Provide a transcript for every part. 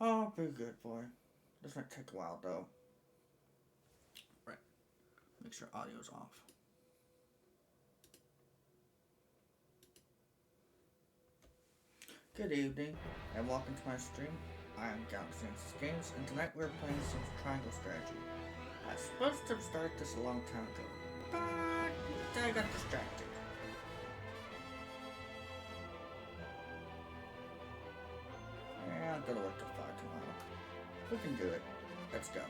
Oh, be good, boy. This might take a while, though. Right. Make sure audio's off. Good evening, and welcome to my stream. I am galaxynexusgames, and tonight we're playing some triangle strategy. I was supposed to have started this a long time ago, but I got distracted. Yeah, I'll go to work till 5 tomorrow. We can do it. Let's go.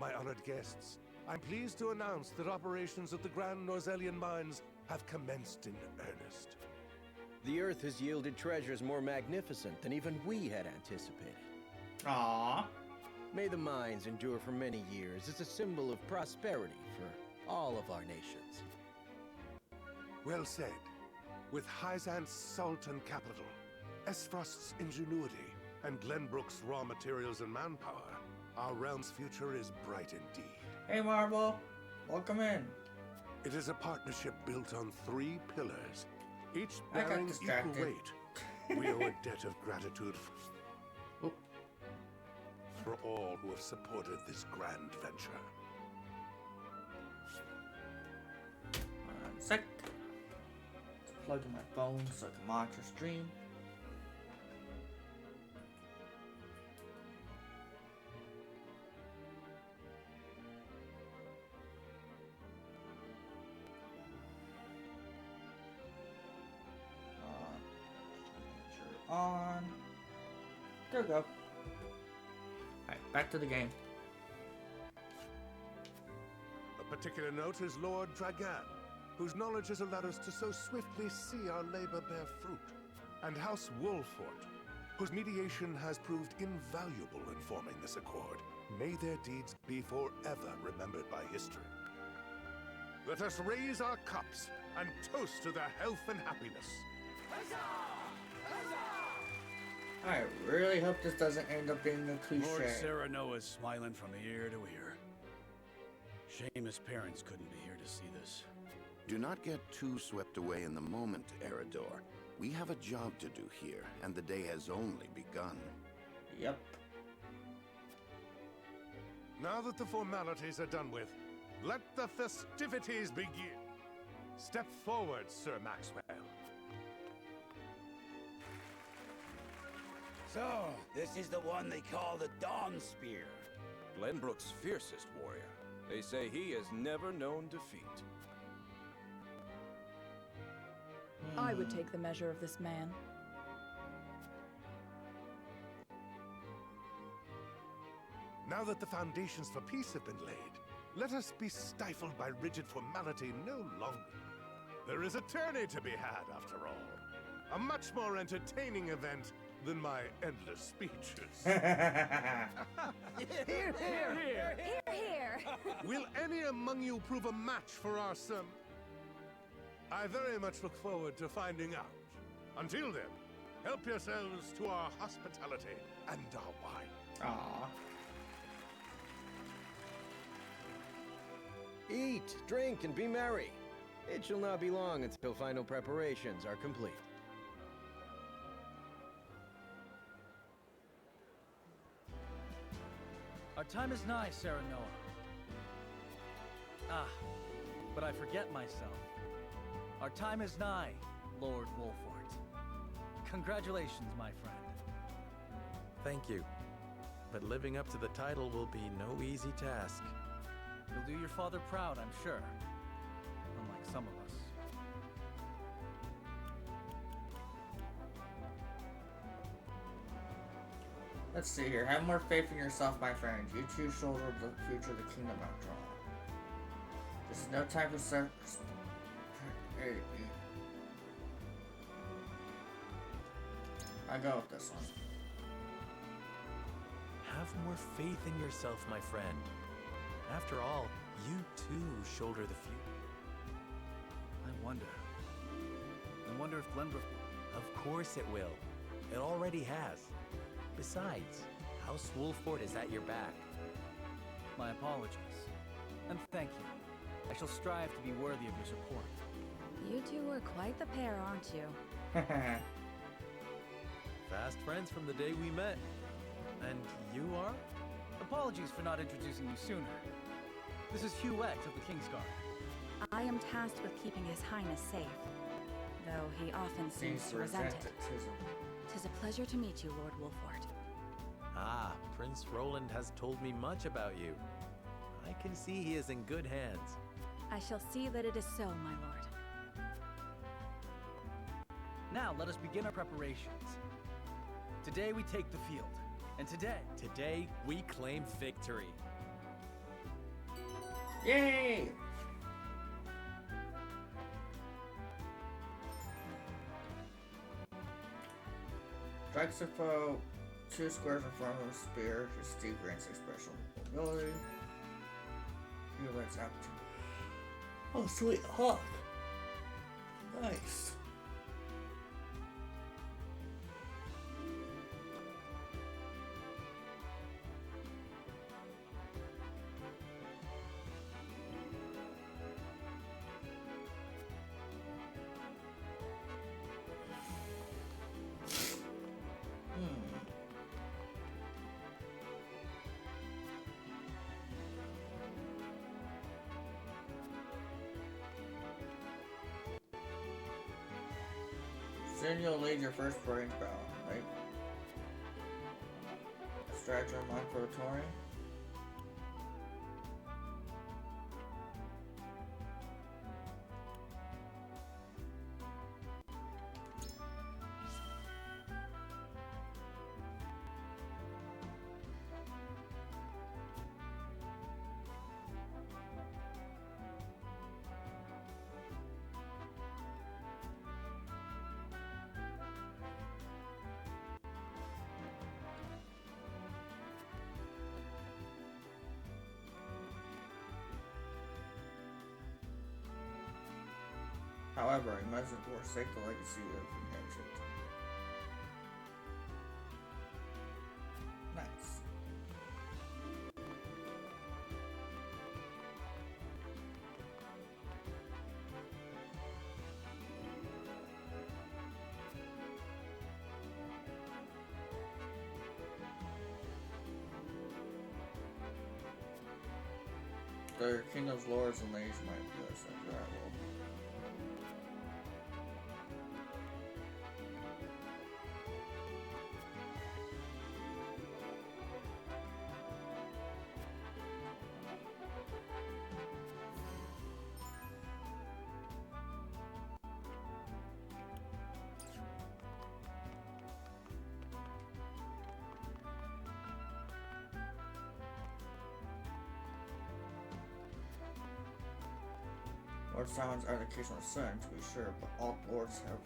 My honored guests, I'm pleased to announce that operations at the Grand Norzelian mines have commenced in earnest. The Earth has yielded treasures more magnificent than even we had anticipated. Aww. May the mines endure for many years as a symbol of prosperity for all of our nations. Well said. With Hyzant's salt and capital, Esfrost's ingenuity, and Glenbrook's raw materials and manpower, our realm's future is bright indeed. Hey, Marvel. Welcome in. It is a partnership built on 3 pillars, each I got bearing equal distracted. weight. We owe a debt of gratitude for all who have supported this grand venture. 1 sec. Plug in my phone so I can monitor stream. On. There we go. Alright, back to the game. A particular note is Lord Dragan, whose knowledge has allowed us to so swiftly see our labor bear fruit, and House Wolfort, whose mediation has proved invaluable in forming this accord. May their deeds be forever remembered by history. Let us raise our cups and toast to their health and happiness. I really hope this doesn't end up being a cliche. Lord Sereno is smiling from ear to ear. Shame his parents couldn't be here to see this. Do not get too swept away in the moment, Eridor. We have a job to do here, and the day has only begun. Yep. Now that the formalities are done with, let the festivities begin. Step forward, Sir Maxwell. So, this is the one they call the Dawn Spear. Glenbrook's fiercest warrior. They say he has never known defeat. I would take the measure of this man. Now that the foundations for peace have been laid, let us be stifled by rigid formality no longer. There is a tourney to be had, after all. A much more entertaining event than my endless speeches. Here, here, here. Will any among you prove a match for our son? I very much look forward to finding out. Until then, help yourselves to our hospitality and our wine. Aww. Eat, drink, and be merry. It shall not be long until final preparations are complete. Our time is nigh, Serenoa. Ah, but I forget myself. Our time is nigh, Lord Wolfort. Congratulations, my friend. Thank you. But living up to the title will be no easy task. You'll do your father proud, I'm sure. Unlike some of us. Let's see here. Have more faith in yourself, my friend. You two shoulder the future of the kingdom after all. This is no time for I go with this one. Have more faith in yourself, my friend. After all, you too shoulder the feud. I wonder if Glenbrook... Of course it will. It already has. Besides, House Wolford is at your back. My apologies. And thank you. I shall strive to be worthy of your support. You two are quite the pair, aren't you? Fast friends from the day we met. And you are? Apologies for not introducing you sooner. This is Hugh X of the Kingsguard. I am tasked with keeping His Highness safe, though he often seems to resent it. Tis a pleasure to meet you, Lord Wolford. Ah, Prince Roland has told me much about you. I can see he is in good hands. I shall see that it is so, my lord. Now let us begin our preparations. Today we take the field, and today we claim victory. Yay! Strikes a foe 2 squares in front of a spear. His Steve grants a special ability. He lets out to. Oh, sweet hawk! Nice. Soon you'll lead your first range battle, right? Stratagem on for Tori. However, he mustn't forsake the legacy of inheritance. Nice. The kingdom's lords and ladies might be less after that will. Lord Simon's are the occasional son, to be sure, but all lords have.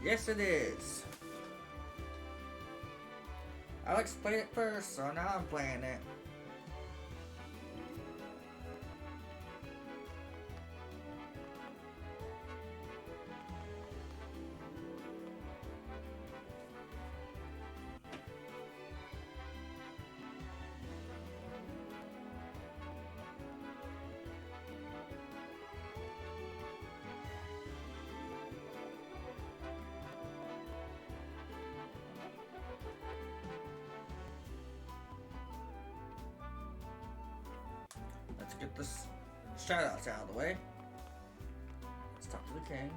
Yes, it is. Alex played it first, so now I'm playing it. Let's get this shoutouts out of the way. Let's talk to the king.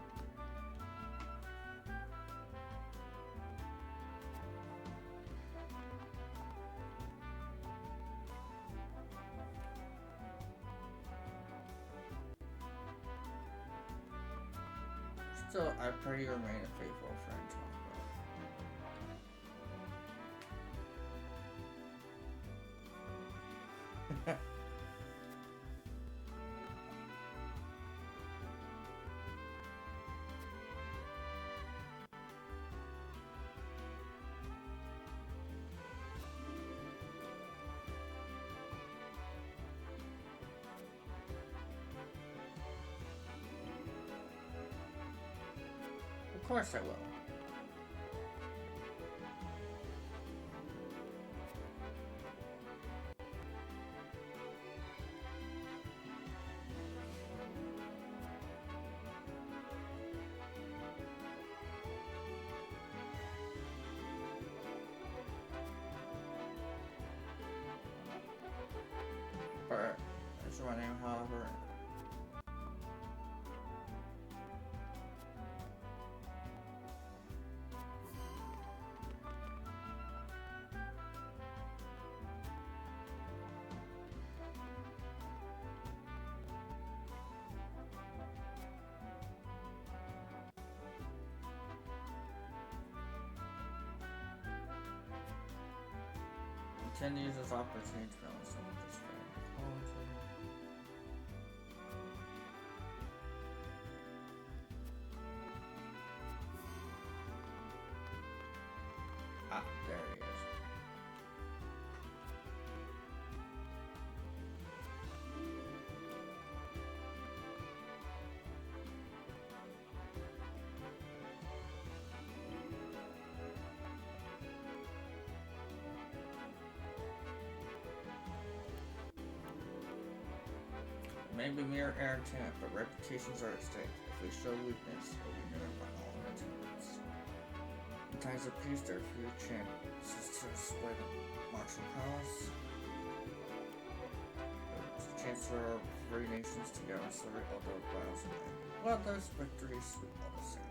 Still, I pray you remain a faithful friend to my brother. Of course I will. But that's my name, however. Intend to use this opportunity to balance some of this friend quality. Ah, there he is. Maybe mere entertainment, but reputations are at stake. If we show weakness, it will be known by all attendants. In times of peace, there are few chances to display the martial prowess. There's a chance for our three nations together to celebrate although battles and well, those victories sweet all the same.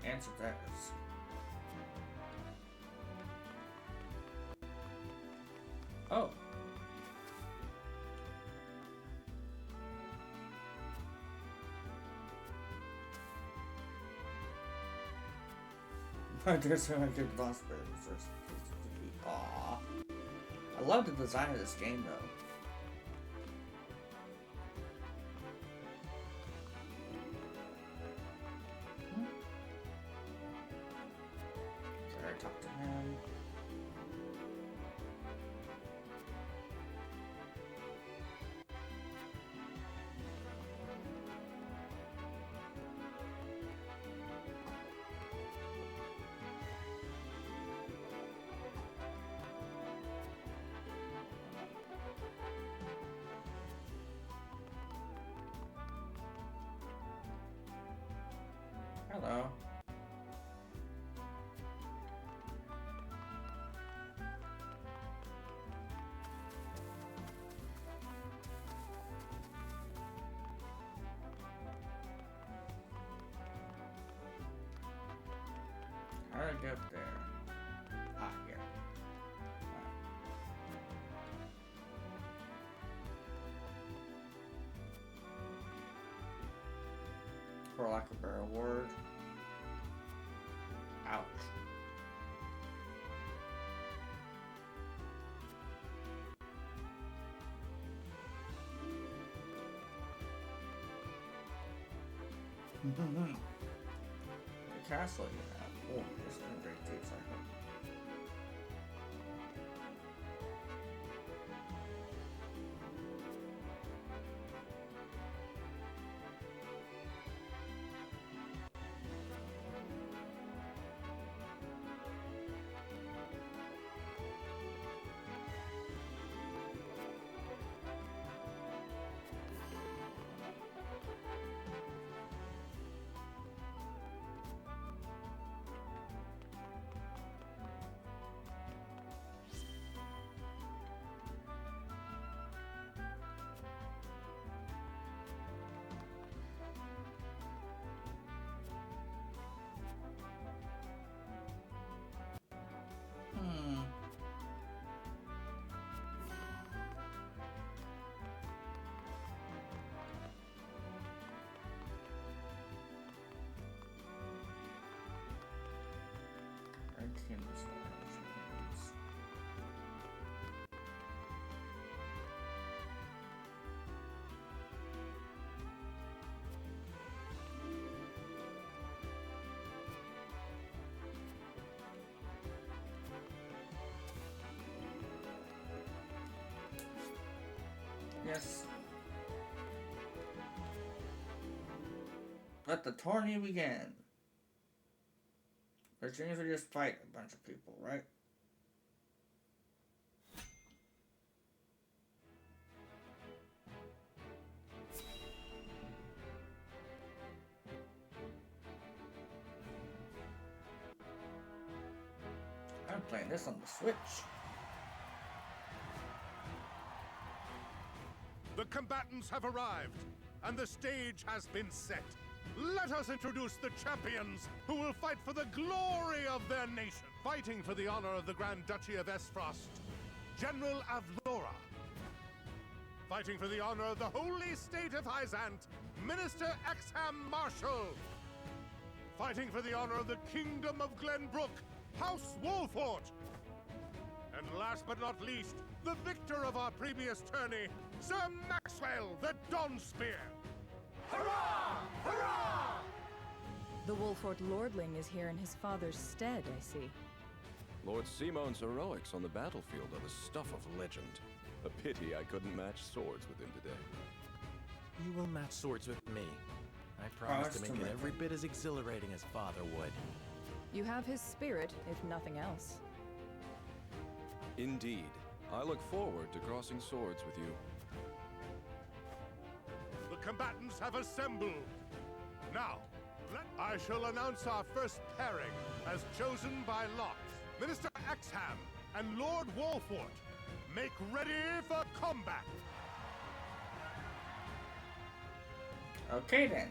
Answer that is. Oh. There's so many good boss battles. Aww. I love the design of this game though. Talk to him. Hello. How do I get up there? Ah, here. For lack of a better word. Ouch. The castle you have. Oh, there's been great dates, I hope. in this lands. Yes. Let the tourney begin. Which means we just fight a bunch of people, right? I'm playing this on the Switch. The combatants have arrived, and the stage has been set. Let us introduce the champions who will fight for the glory of their nation. Fighting for the honor of the Grand Duchy of Esfrost, General Avlora. Fighting for the honor of the holy state of Hyzant, Minister Exham Marshal. Fighting for the honor of the Kingdom of Glenbrook, House Wolfort. And last but not least, the victor of our previous tourney, Sir Maxwell the Dawnspear. Hurrah! Hurrah! The Wolfort Lordling is here in his father's stead, I see. Lord Simon's heroics on the battlefield are the stuff of legend. A pity I couldn't match swords with him today. You will match swords with me. I promise to make it every bit as exhilarating as father would. You have his spirit, if nothing else. Indeed. I look forward to crossing swords with you. The combatants have assembled. Now, I shall announce our first pairing as chosen by lot. Minister Exham and Lord Wolfort, make ready for combat. Okay then.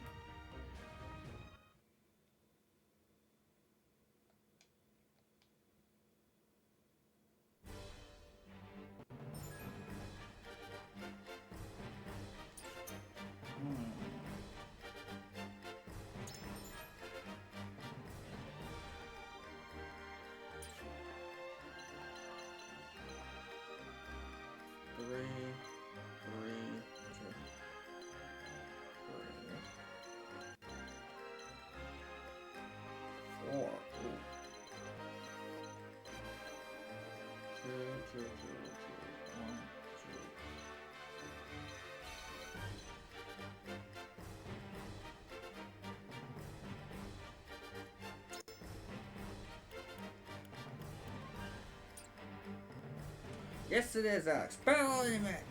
Yes, it is a spell limit.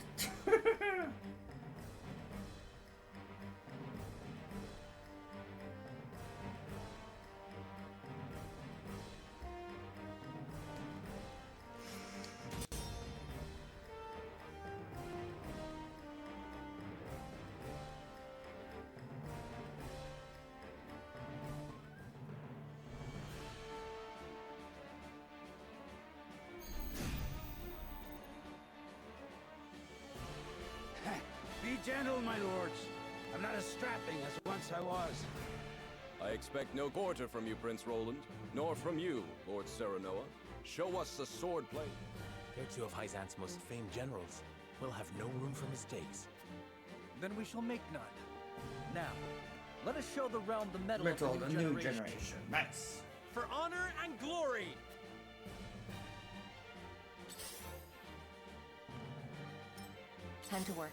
Be gentle, my lords. I'm not as strapping as once I was. I expect no quarter from you, Prince Roland, nor from you, Lord Serenoa. Show us the swordplay. They're two of Hyzant's most famed generals. We'll have no room for mistakes. Then we shall make none. Now, let us show the realm the mettle Metal, of the new generation. Nice. For honor and glory! Time to work.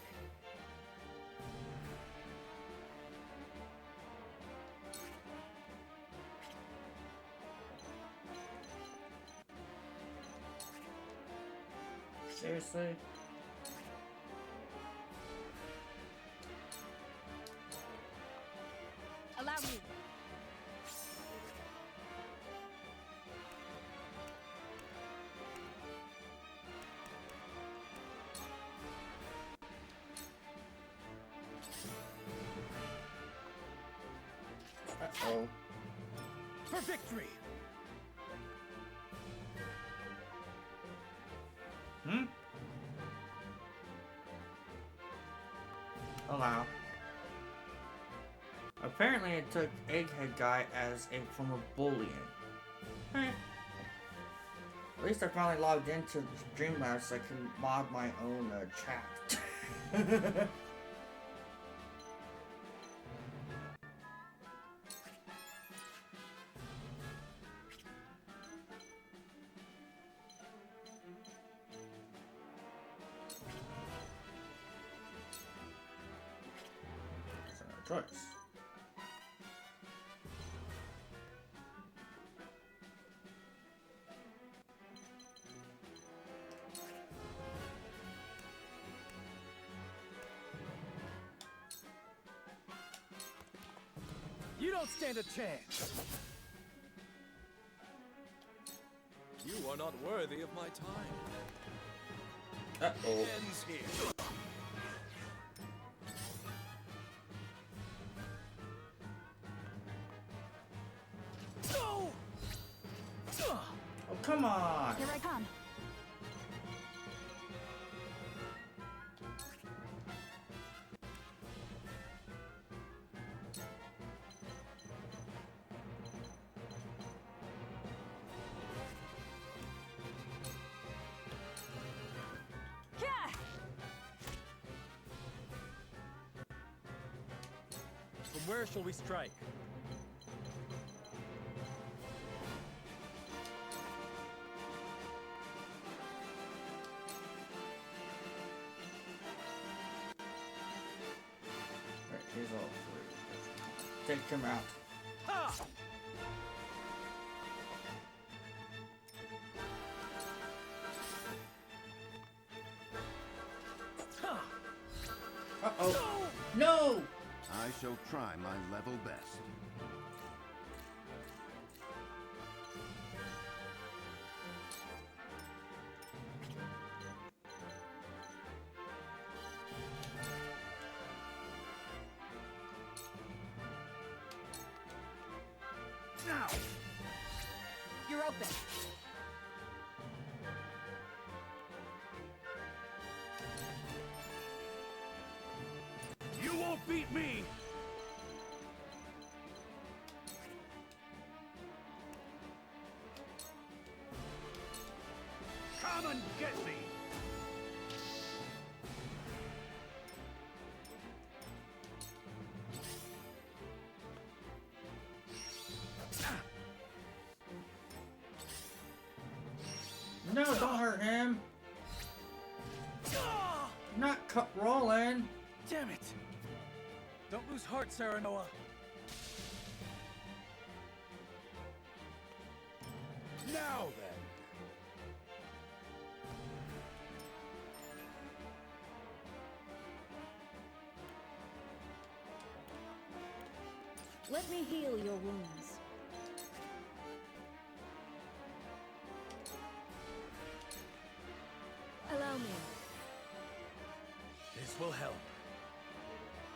Seriously? Allow me. Uh-oh. For victory! Hmm? Allow. Apparently it took Egghead Guy as a form of bullying. Eh. At least I finally logged into Streamlabs so I can mod my own chat. That's no choice. You don't stand a chance! You are not worthy of my time. Uh-oh. It ends here. No! Oh, come on! Here I come. From where shall we strike? Alright, he's all three. Take him out. Ha! Ha! Uh-oh. No! I shall try my level best. Now! You're open. You won't beat me! Come and get me! No, don't hurt him! Not cut rolling! Damn it! Don't lose heart, Saranoa. Now then! Let me heal your wounds. Allow me. This will help.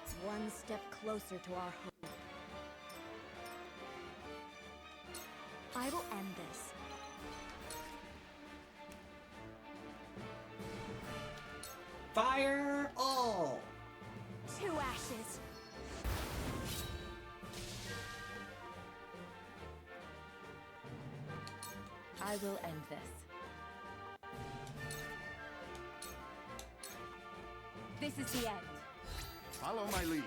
It's one step closer to our home. I will end this. Fire all! 2 ashes. I will end this. This is the end. Follow my lead.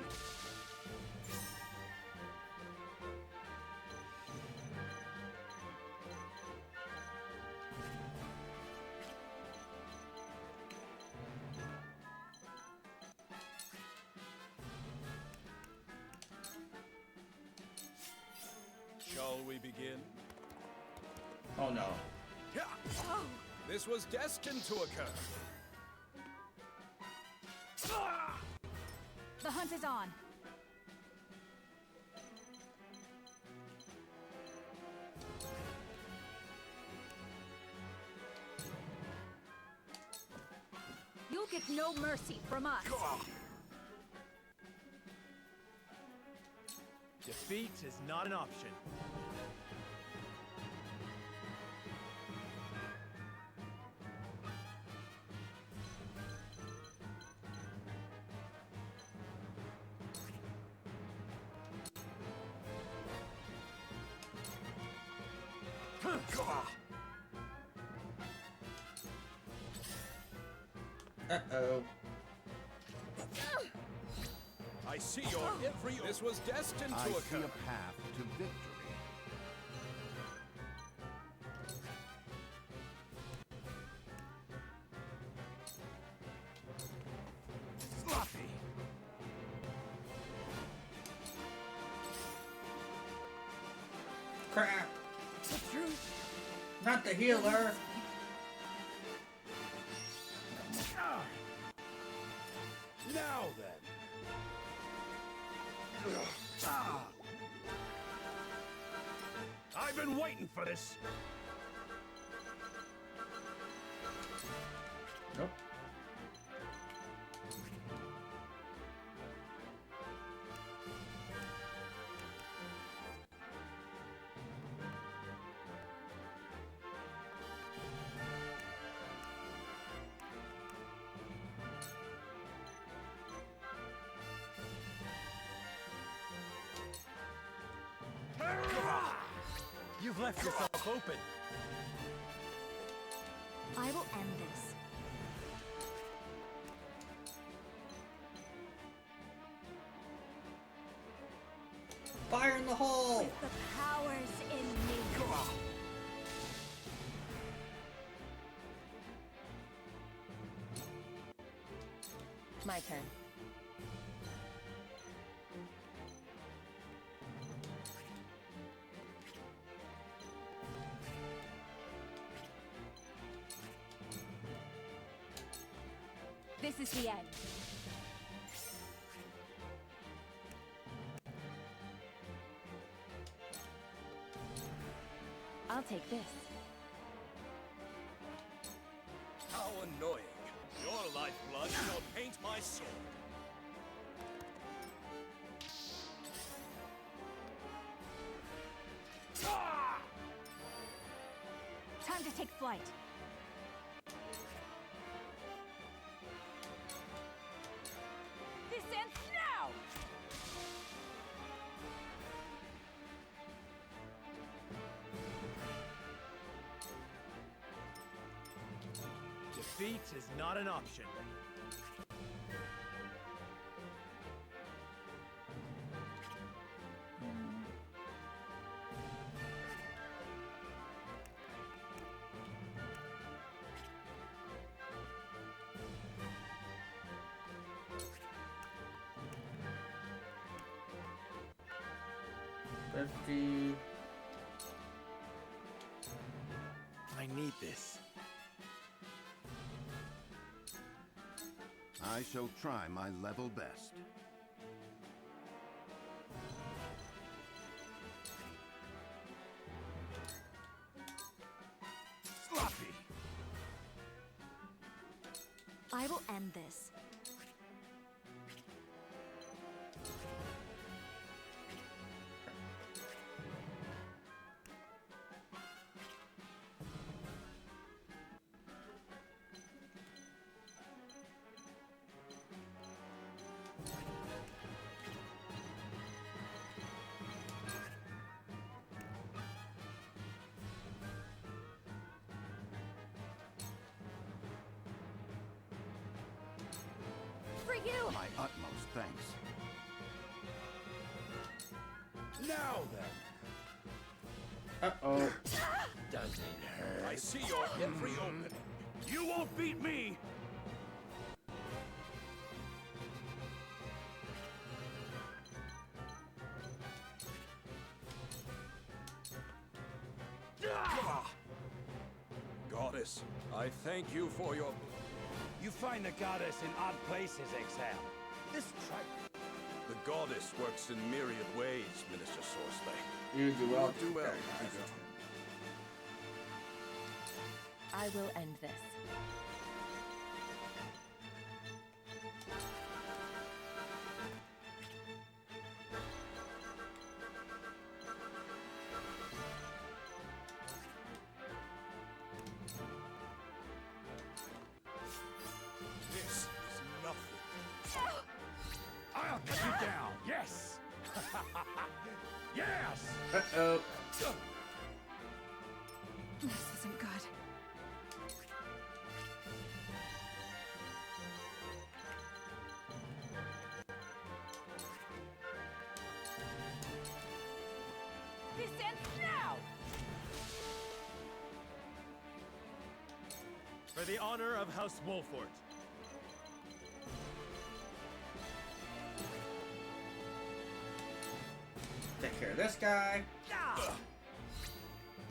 Shall we begin? Oh no. This was destined to occur. The hunt is on. You'll get no mercy from us. Defeat is not an option. Uh-oh. I see your every... This was destined to I occur. see a path to victory. Sloppy. Crap. The truth. Not the healer. Now then. Ah. I've been waiting for this. Nope. You've left yourself open. I will end this. Fire in the hole. With the powers in me. My turn. This is the end. I'll take this. How annoying. Your lifeblood shall paint my sword. Time to take flight. This ends now! Defeat is not an option. I need this. I shall try my level best. Sloppy. I will end this. For you! My utmost thanks. Now then. Uh-oh. Does it hurt? I see your every opening. You won't beat me. Goddess, I thank you for your... You find the goddess in odd places, Exam. This The goddess works in myriad ways, Minister Sorsley. You do well. Do well. I will end this. This is nothing. I'll cut you down. Yes. Yes. Uh-oh. This isn't good. For the honor of House Wolfort. Take care of this guy.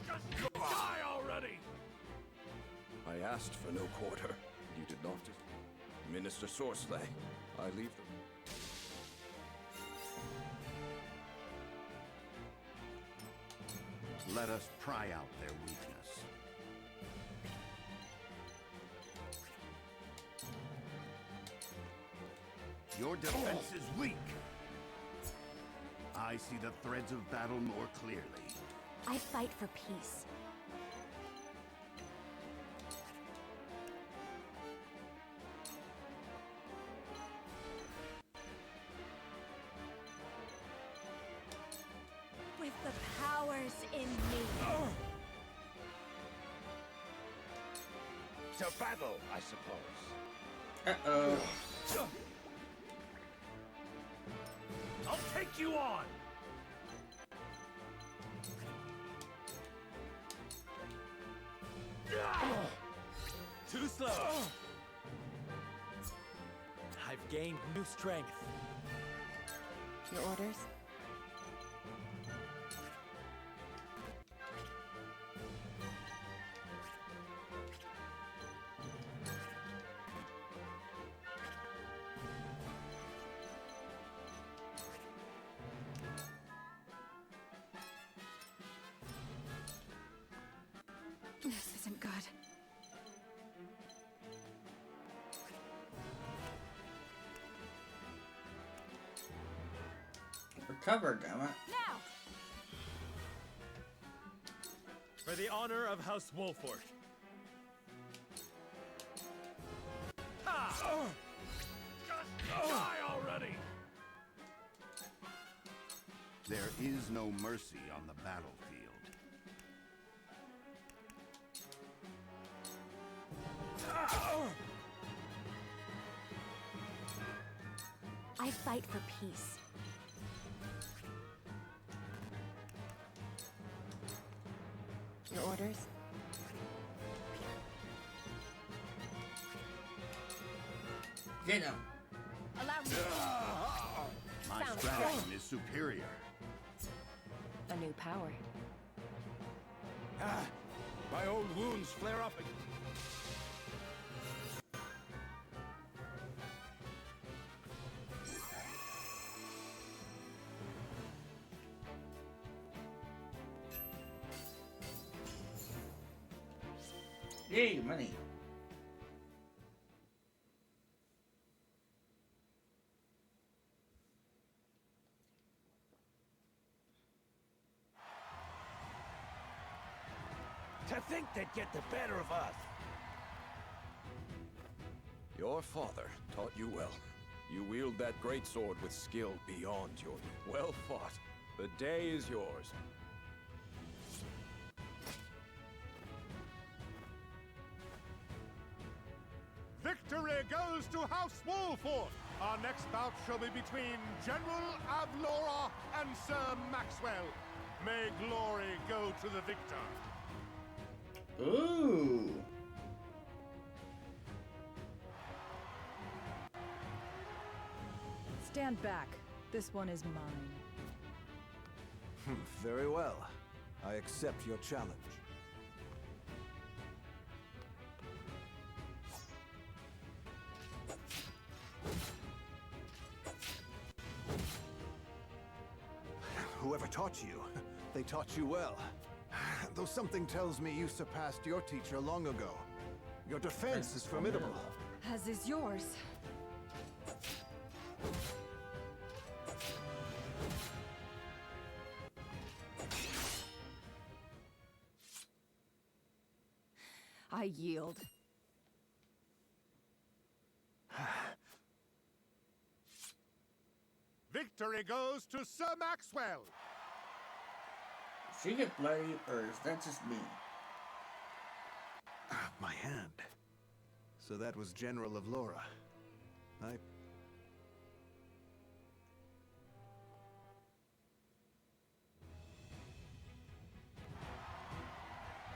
Just die already! I asked for no quarter. You did not. Minister Sorsley, I leave them. Let us pry out their weakness. Your defense is weak. I see the threads of battle more clearly. I fight for peace. With the powers in me. To battle, I suppose. Uh-oh. I'll take you on! Too slow. I've gained new strength. Your orders? This isn't good. Recover, damn it. Now! For the honor of House Wolfort. Ha! Just die already! There is no mercy on the battlefield. I fight for peace. Your orders? Get him. Allow me. My Sounds stratagem is superior. A new power. Ah, my old wounds flare up again. Yay, money. To think they'd get the better of us. Your father taught you well. You wield that great sword with skill beyond your... Well fought. The day is yours. Victory goes to House Wolfort! Our next bout shall be between General Avlora and Sir Maxwell. May glory go to the victor. Ooh. Stand back. This one is mine. Very well. I accept your challenge. Whoever taught you, they taught you well. Though something tells me you surpassed your teacher long ago. Your defense is formidable. As is yours. I yield. Victory goes to Sir Maxwell. Does she get bloody, or is that just me? My hand. So that was General of Laura.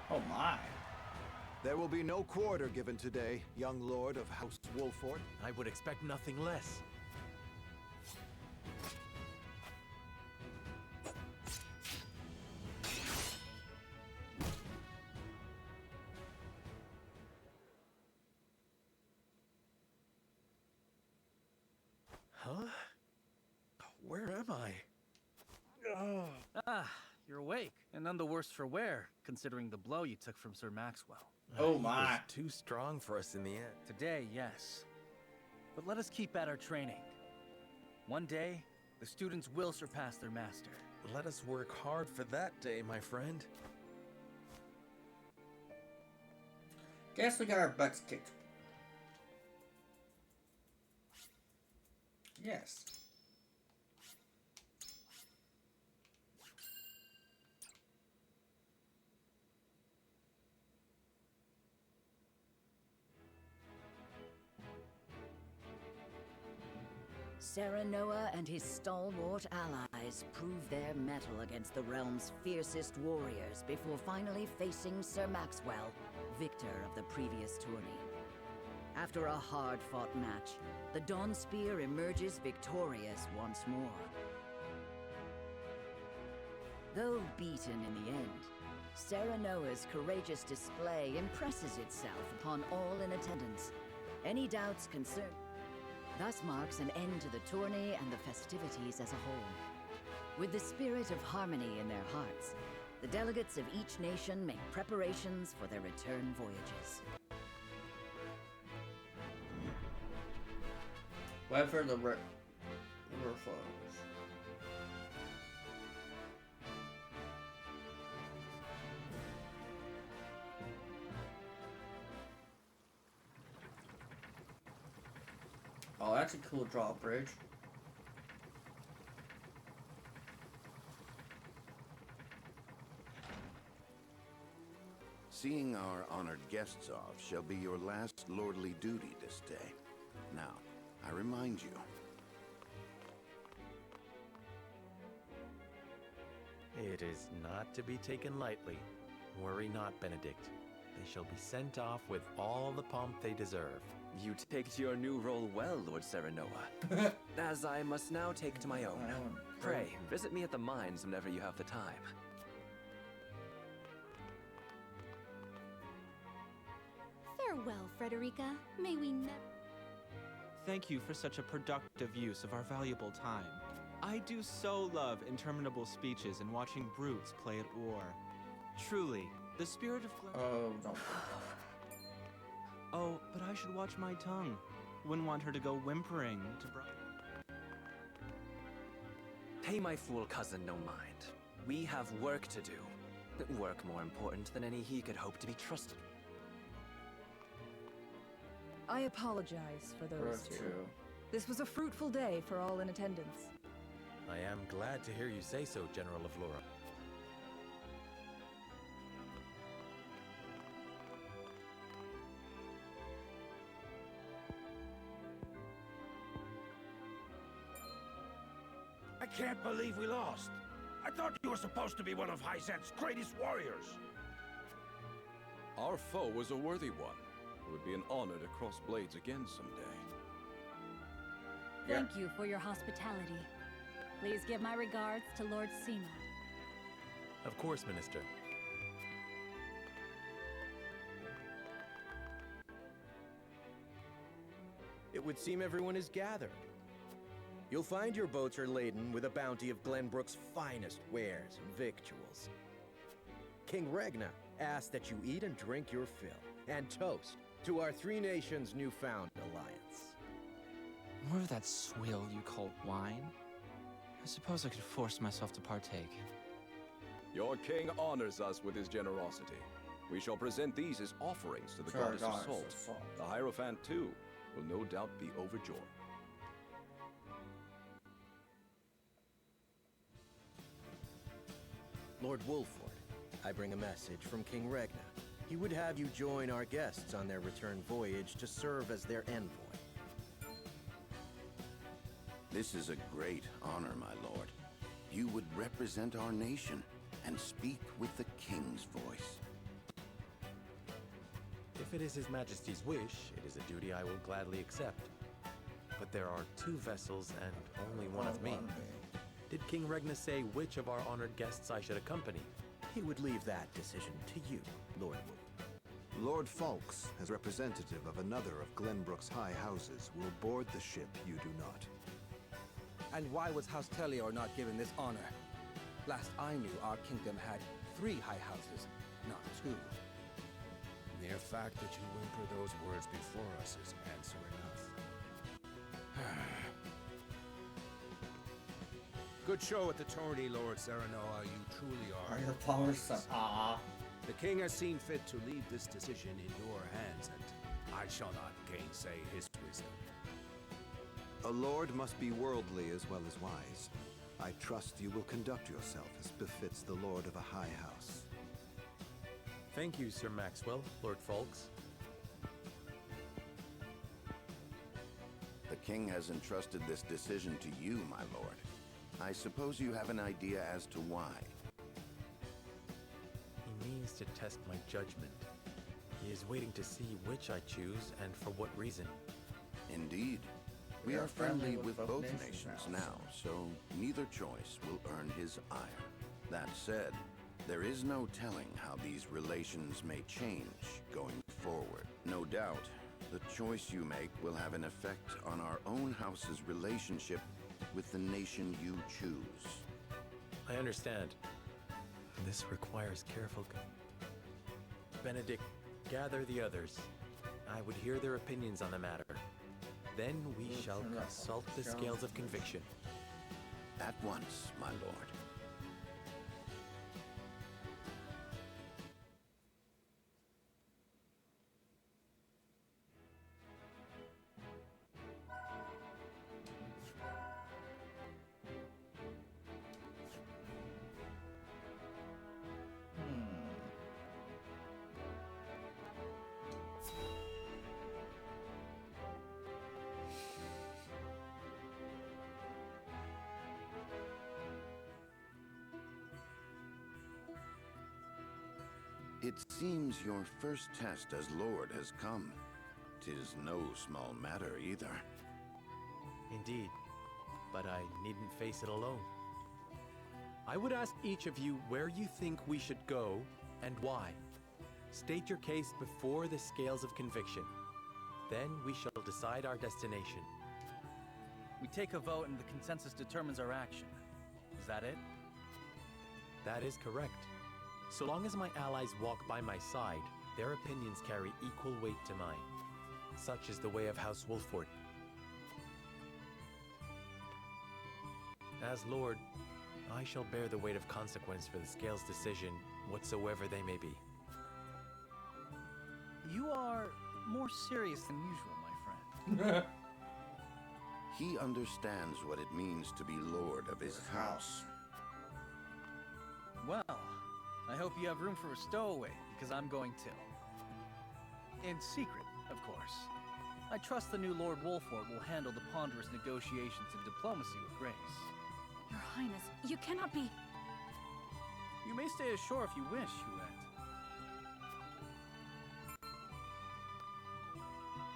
Oh my. There will be no quarter given today, young lord of House Wolfort. I would expect nothing less. Huh? Where am I? Ah, you're awake, and none the worse for wear, considering the blow you took from Sir Maxwell. Oh He my. was too strong for us in the end. Today, yes. But let us keep at our training. One day, the students will surpass their master. Let us work hard for that day, my friend. Guess we got our butts kicked. Yes. Serenoa and his stalwart allies proved their mettle against the realm's fiercest warriors before finally facing Sir Maxwell, victor of the previous tourney. After a hard-fought match, the Dawn Spear emerges victorious once more. Though beaten in the end, Serenoa's courageous display impresses itself upon all in attendance. Any doubts concern... Thus marks an end to the tourney and the festivities as a whole. With the spirit of harmony in their hearts, the delegates of each nation make preparations for their return voyages. Whether the river flows. Oh, that's a cool drawbridge. Seeing our honored guests off shall be your last lordly duty this day. Now, I remind you. It is not to be taken lightly. Worry not, Benedict. They shall be sent off with all the pomp they deserve. You take to your new role well, Lord Serenoa. As I must now take to my own. Pray, visit me at the mines whenever you have the time. Farewell, Frederica. May we never... Thank you for such a productive use of our valuable time. I do so love interminable speeches and watching brutes play at war. Truly, the spirit of... Oh, don't. Oh, but I should watch my tongue. Wouldn't want her to go whimpering to Pay my fool cousin no mind. We have work to do. Work more important than any he could hope to be trusted. I apologize for those two. This was a fruitful day for all in attendance. I am glad to hear you say so, General of Laura. I can't believe we lost. I thought you were supposed to be one of Hyzet's greatest warriors. Our foe was a worthy one. It would be an honor to cross blades again someday. Thank you for your hospitality. Please give my regards to Lord Seema. Of course, Minister. It would seem everyone is gathered. You'll find your boats are laden with a bounty of Glenbrook's finest wares and victuals. King Regna asks that you eat and drink your fill, and toast to our three nations' newfound alliance. More of that swill you call wine? I suppose I could force myself to partake. Your king honors us with his generosity. We shall present these as offerings to the goddess of salt. The Hierophant, too, will no doubt be overjoyed. Lord Wolford, I bring a message from King Regna. He would have you join our guests on their return voyage to serve as their envoy. This is a great honor, my lord. You would represent our nation and speak with the king's voice. If it is His Majesty's wish, it is a duty I will gladly accept. But there are 2 vessels and only one of me. Did King Regna say which of our honored guests I should accompany? He would leave that decision to you, Lord Wolf. Lord Falks, as representative of another of Glenbrook's high houses, will board the ship you do not. And why was House Tellior not given this honor? Last I knew, our kingdom had 3 high houses, not 2. Mere fact that you whimper those words before us is answer enough. Good show at the tourney, Lord Serenoa. You truly are. Your power's son. The king has seen fit to leave this decision in your hands, and I shall not gainsay his wisdom. A lord must be worldly as well as wise. I trust you will conduct yourself as befits the lord of a high house. Thank you, Sir Maxwell, Lord Falks. The king has entrusted this decision to you, my lord. I suppose you have an idea as to why. He means to test my judgment. He is waiting to see which I choose and for what reason. Indeed. We are friendly with both nations now, so neither choice will earn his ire. That said, there is no telling how these relations may change going forward. No doubt, the choice you make will have an effect on our own house's relationship with the nation you choose. I understand. This requires careful... Benedict, gather the others. I would hear their opinions on the matter. Then we shall consult the scales of conviction. At once, my lord. It seems your first test as Lord has come. 'Tis no small matter either. Indeed, but I needn't face it alone. I would ask each of you where you think we should go and why. State your case before the scales of conviction. Then we shall decide our destination. We take a vote and the consensus determines our action. Is that it? That is correct. So long as my allies walk by my side, their opinions carry equal weight to mine. Such is the way of House Wolford. As Lord, I shall bear the weight of consequence for the Scales' decision, whatsoever they may be. You are more serious than usual, my friend. He understands what it means to be Lord of his house. Well, I hope you have room for a stowaway, because I'm going to. In secret, of course. I trust the new Lord Wolford will handle the ponderous negotiations and diplomacy with grace. Your Highness, you cannot be... You may stay ashore if you wish, Huette.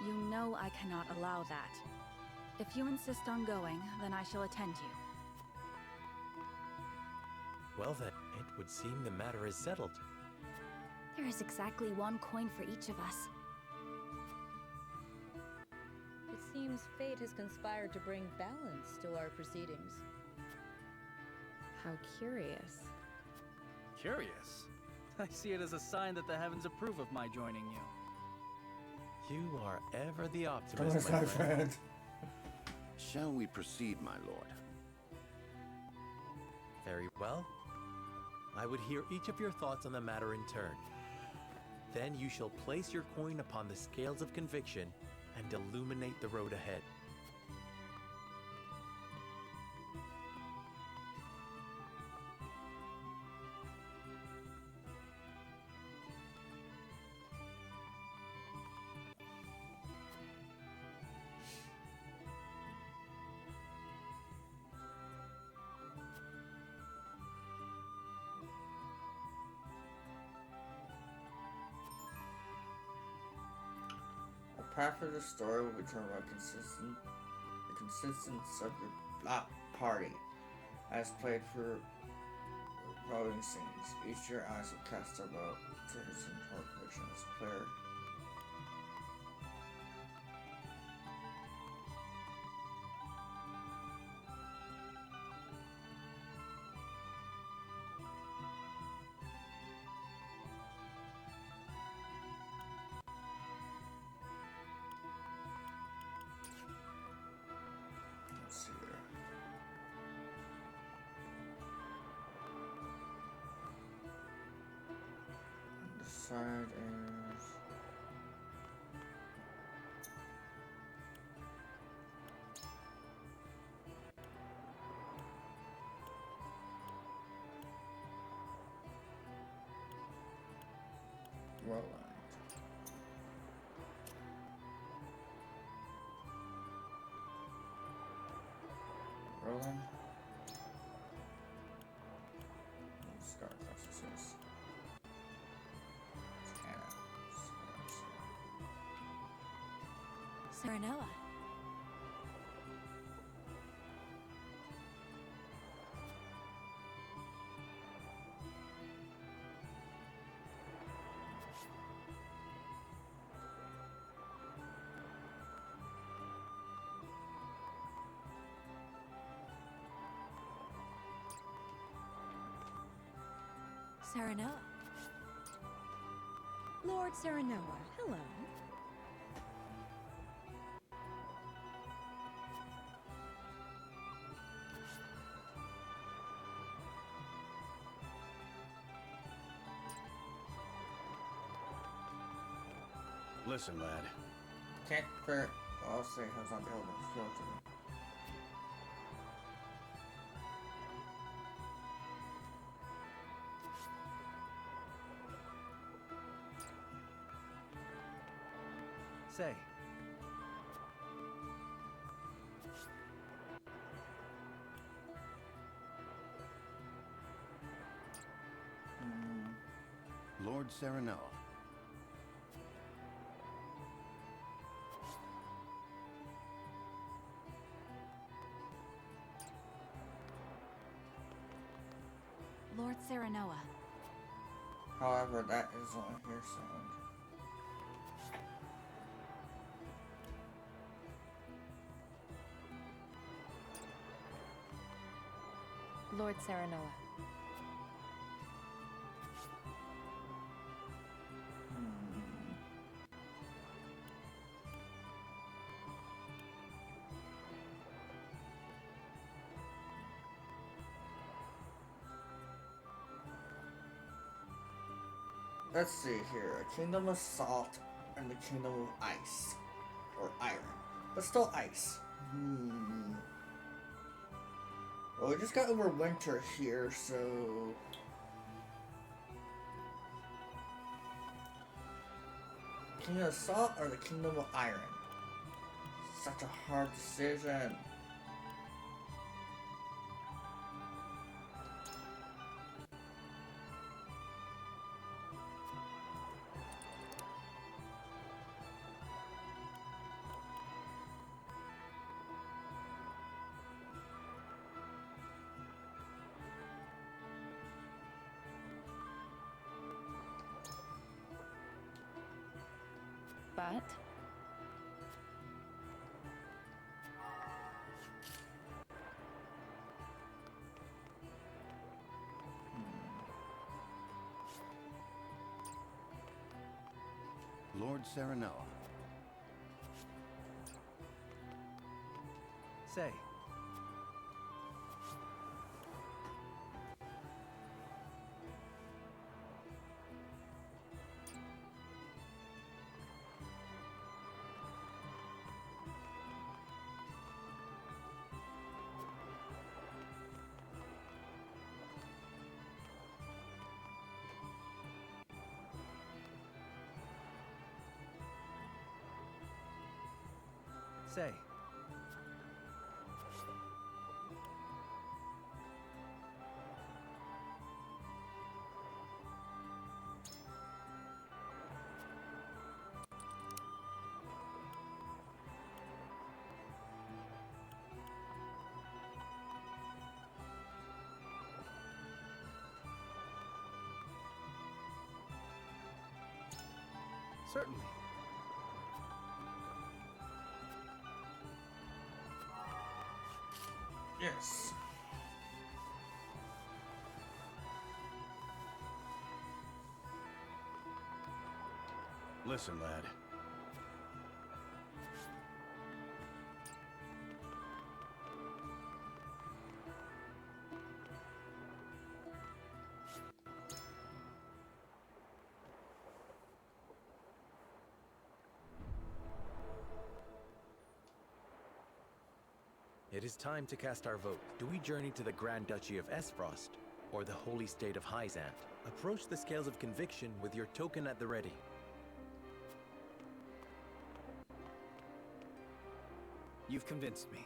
You know I cannot allow that. If you insist on going, then I shall attend you. Well then, it would seem the matter is settled. There is exactly 1 coin for each of us. It seems fate has conspired to bring balance to our proceedings. How curious. Curious? I see it as a sign that the heavens approve of my joining you. You are ever the optimist, my friend. Shall we proceed, my lord? Very well. I would hear each of your thoughts on the matter in turn. Then you shall place your coin upon the scales of conviction and illuminate the road ahead. path of the story will be determined by the consistence of your party, as played through voting scenes. Each year, eyes will cast their vote to his important conviction as player. Side is well rolling. Scar classes. Serenoa. Serenoa. Lord Serenoa, hello. Listen, lad. Can't clear. I'll say how's not available to filter. Say. Lord Serenoa. Lord Serenoa. However, that is only hearsay. Lord Serenoa. Let's see here. A kingdom of salt and the kingdom of ice. Or iron. But still ice. Well, we just got over winter here, so... Kingdom of salt or the kingdom of iron? Such a hard decision. But Lord Serenoa. Say. Say. Certainly. Yes. Listen, lad. It is time to cast our vote. Do we journey to the Grand Duchy of Esfrost, or the Holy State of Hyzant? Approach the scales of conviction with your token at the ready. You've convinced me.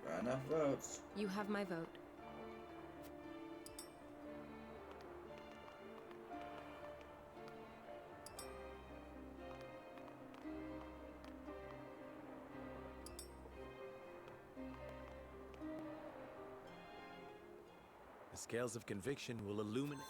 Got enough votes. You have my vote. The scales of conviction will illuminate.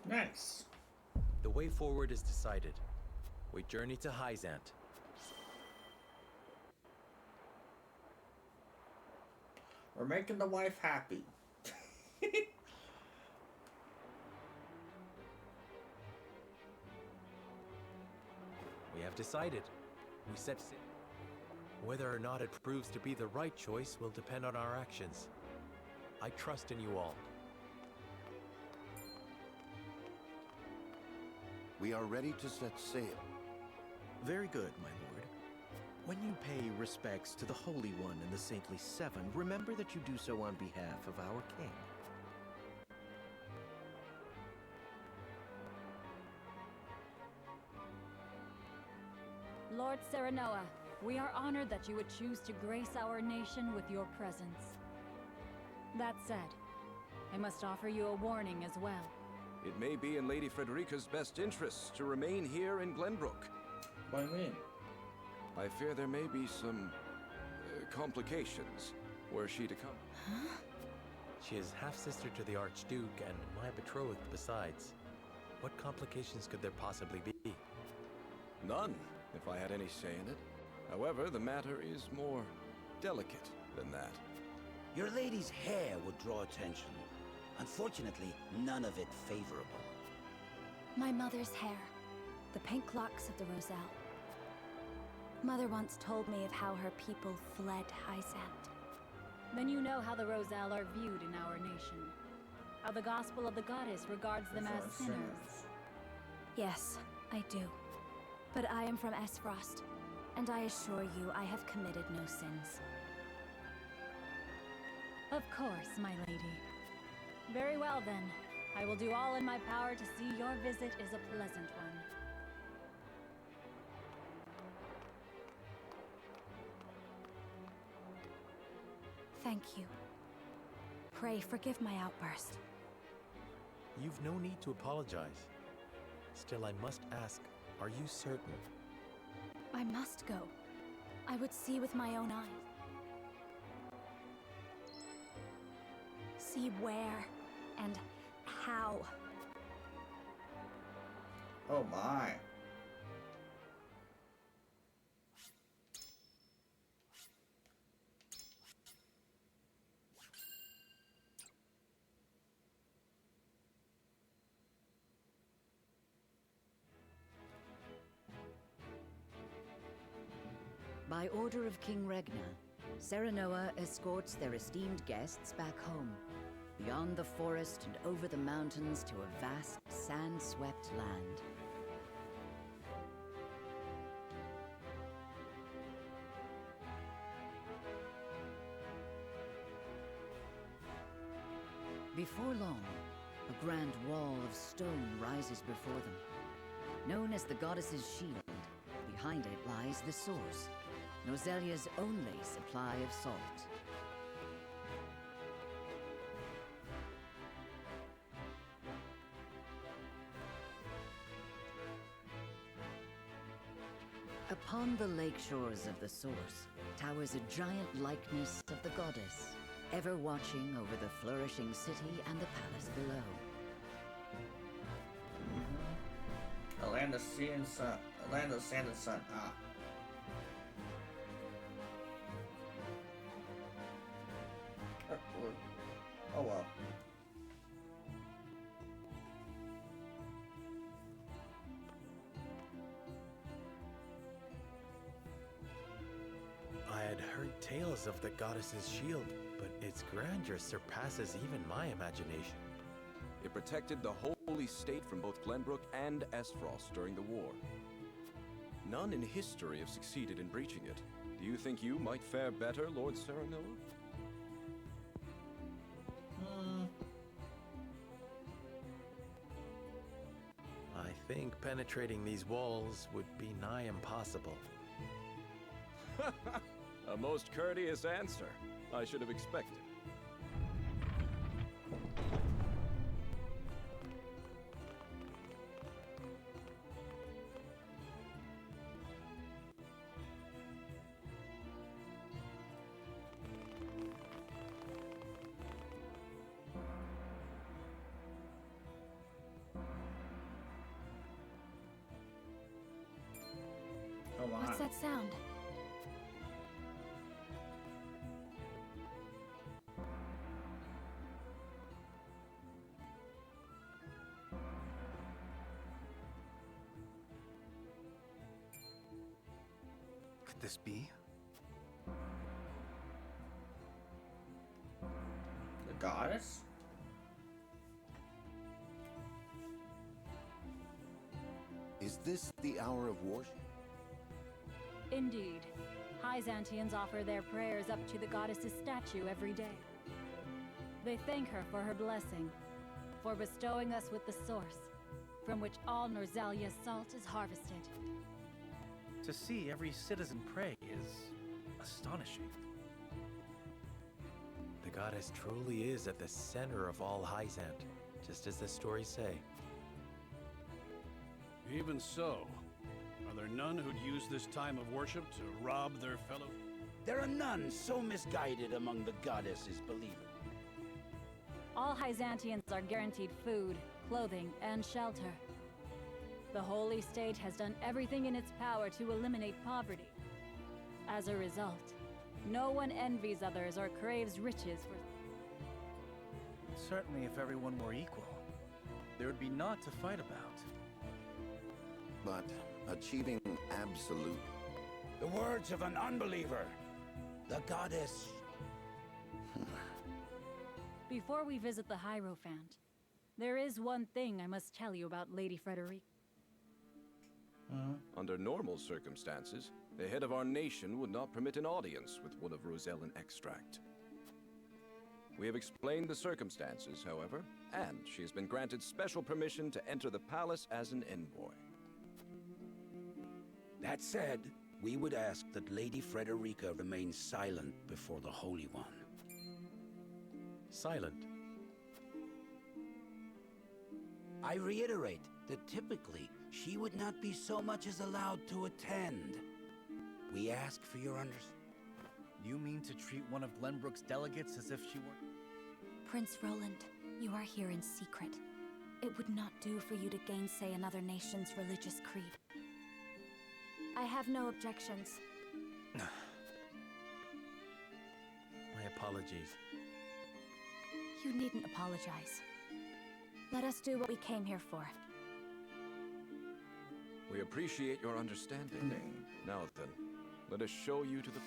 Nice. The way forward is decided. We journey to Hyzant. We're making the wife happy. We have decided. We set sail. Whether or not it proves to be the right choice will depend on our actions. I trust in you all. We are ready to set sail. Very good, my lord. When you pay respects to the Holy One and the Saintly Seven, remember that you do so on behalf of our king. Lord Serenoa, we are honored that you would choose to grace our nation with your presence. That said, I must offer you a warning as well. It may be in Lady Frederica's best interests to remain here in Glenbrook. What do you mean? I fear there may be some complications were she to come. Huh? She is half-sister to the Archduke and my betrothed besides. What complications could there possibly be? None, if I had any say in it. However, the matter is more delicate than that. Your lady's hair would draw attention. Unfortunately, none of it favorable. My mother's hair. The pink locks of the Roselle. Mother once told me of how her people fled Hyzant. Then you know how the Roselle are viewed in our nation. How the gospel of the goddess regards them as sinners. Yes, I do. But I am from Esfrost, and I assure you I have committed no sins. Of course, my lady. Very well then. I will do all in my power to see your visit is a pleasant one. Thank you. Pray forgive my outburst. You've no need to apologize. Still, I must ask, are you certain? I must go. I would see with my own eyes. See where and how. Oh my. By order of King Regna, Serenoa escorts their esteemed guests back home, beyond the forest and over the mountains to a vast, sand-swept land. Before long, a grand wall of stone rises before them. Known as the Goddess's Shield, behind it lies the source, Noselia's only supply of salt. Upon the lake shores of the source towers a giant likeness of the goddess, ever watching over the flourishing city and the palace below. A land of sea and sun, a land of sand and sun. Ah. Oh well. I had heard tales of the goddess's shield, but its grandeur surpasses even my imagination. It protected the holy state from both Glenbrook and Esfrost during the war. None in history have succeeded in breaching it. Do you think you might fare better, Lord Serenoa? I think penetrating these walls would be nigh impossible. A most courteous answer. I should have expected. What's that sound? Could this be? The goddess? Is this the hour of worship? Indeed. Hyzantians offer their prayers up to the goddess's statue every day. They thank her for her blessing, for bestowing us with the source, from which all Norzalia's salt is harvested. To see every citizen pray is astonishing. The goddess truly is at the center of all Hyzant, just as the stories say. Even so, are there none who'd use this time of worship to rob their fellow? There are none so misguided among the goddess's believers. All Hyzantians are guaranteed food, clothing, and shelter. The Holy State has done everything in its power to eliminate poverty. As a result, no one envies others or craves riches for... Certainly if everyone were equal, there would be naught to fight about. But achieving absolute... The words of an unbeliever. The goddess... Before we visit the Hierophant, there is one thing I must tell you about Lady Frederica. Under normal circumstances, the head of our nation would not permit an audience with one of Rosellan extract. We have explained the circumstances, however, and she has been granted special permission to enter the palace as an envoy. That said, we would ask that Lady Frederica remain silent before the Holy One. Silent? I reiterate that typically, she would not be so much as allowed to attend. We ask for your understanding. You mean to treat one of Glenbrook's delegates as if she were... Prince Roland, you are here in secret. It would not do for you to gainsay another nation's religious creed. I have no objections. My apologies. You needn't apologize. Let us do what we came here for. We appreciate your understanding. Now then, let us show you to the...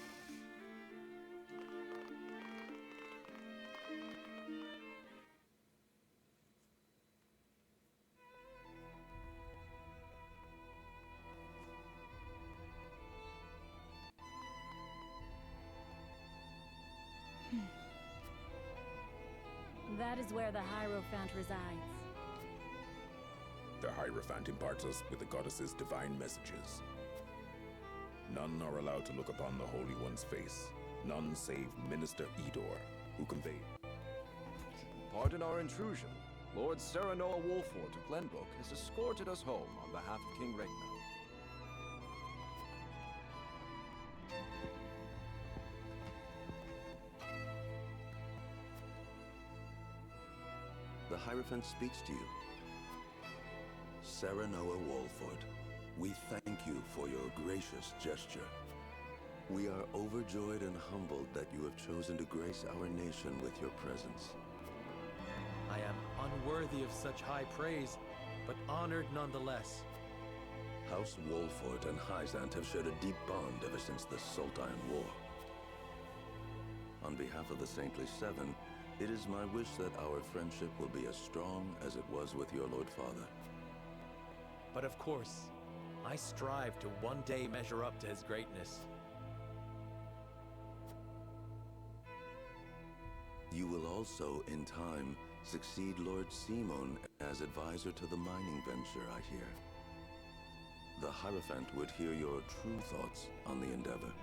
That is where the Hierophant resides. The Hierophant imparts us with the goddess's divine messages. None are allowed to look upon the Holy One's face. None save Minister Edor, who conveyed. Pardon our intrusion. Lord Serenoa Wolfort of Glenbrook has escorted us home on behalf of King Regna. The Hierophant speaks to you. Serenoa Wolfort, we thank you for your gracious gesture. We are overjoyed and humbled that you have chosen to grace our nation with your presence. I am unworthy of such high praise, but honored nonetheless. House Wolfort and Hyzant have shared a deep bond ever since the Sultan War. On behalf of the Saintly Seven, it is my wish that our friendship will be as strong as it was with your Lord Father. But of course, I strive to one day measure up to his greatness. You will also, in time, succeed Lord Simon as advisor to the mining venture, I hear. The Hierophant would hear your true thoughts on the endeavor.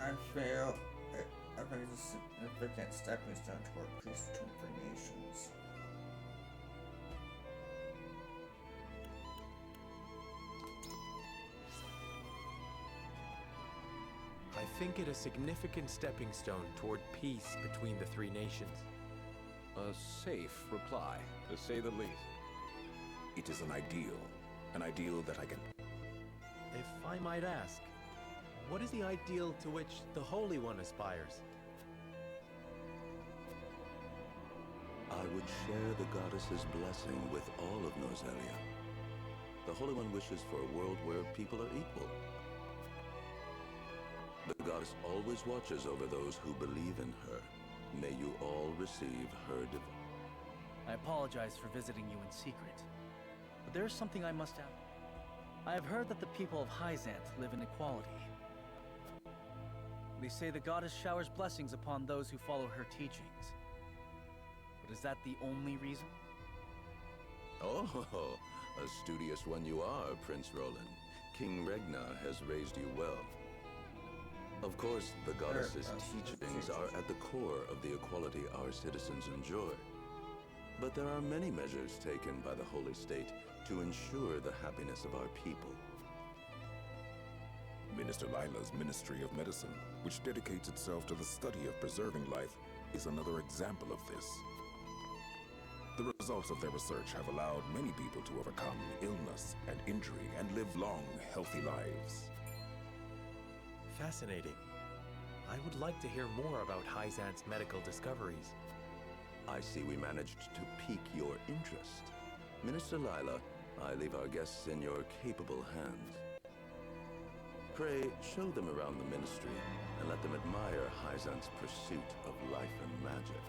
I feel it brings a significant stepping stone toward peace between free nations. I think it a significant stepping stone toward peace between the three nations. A safe reply, to say the least. It is an ideal that I can... If I might ask, what is the ideal to which the Holy One aspires? I would share the goddess's blessing with all of Norzelia. The Holy One wishes for a world where people are equal. The goddess always watches over those who believe in her. May you all receive her I apologize for visiting you in secret, but there is something I must add. I have heard that the people of Hyzant live in equality. They say the goddess showers blessings upon those who follow her teachings. But is that the only reason? Oh, a studious one you are, Prince Roland. King Regna has raised you well. Of course, the goddess's teachings are at the core of the equality our citizens enjoy. But there are many measures taken by the Holy State to ensure the happiness of our people. Minister Lila's Ministry of Medicine, which dedicates itself to the study of preserving life, is another example of this. The results of their research have allowed many people to overcome illness and injury and live long, healthy lives. Fascinating. I would like to hear more about Hyzant's medical discoveries. I see we managed to pique your interest. Minister Lila, I leave our guests in your capable hands. Pray, show them around the ministry and let them admire Hyzant's pursuit of life and magic.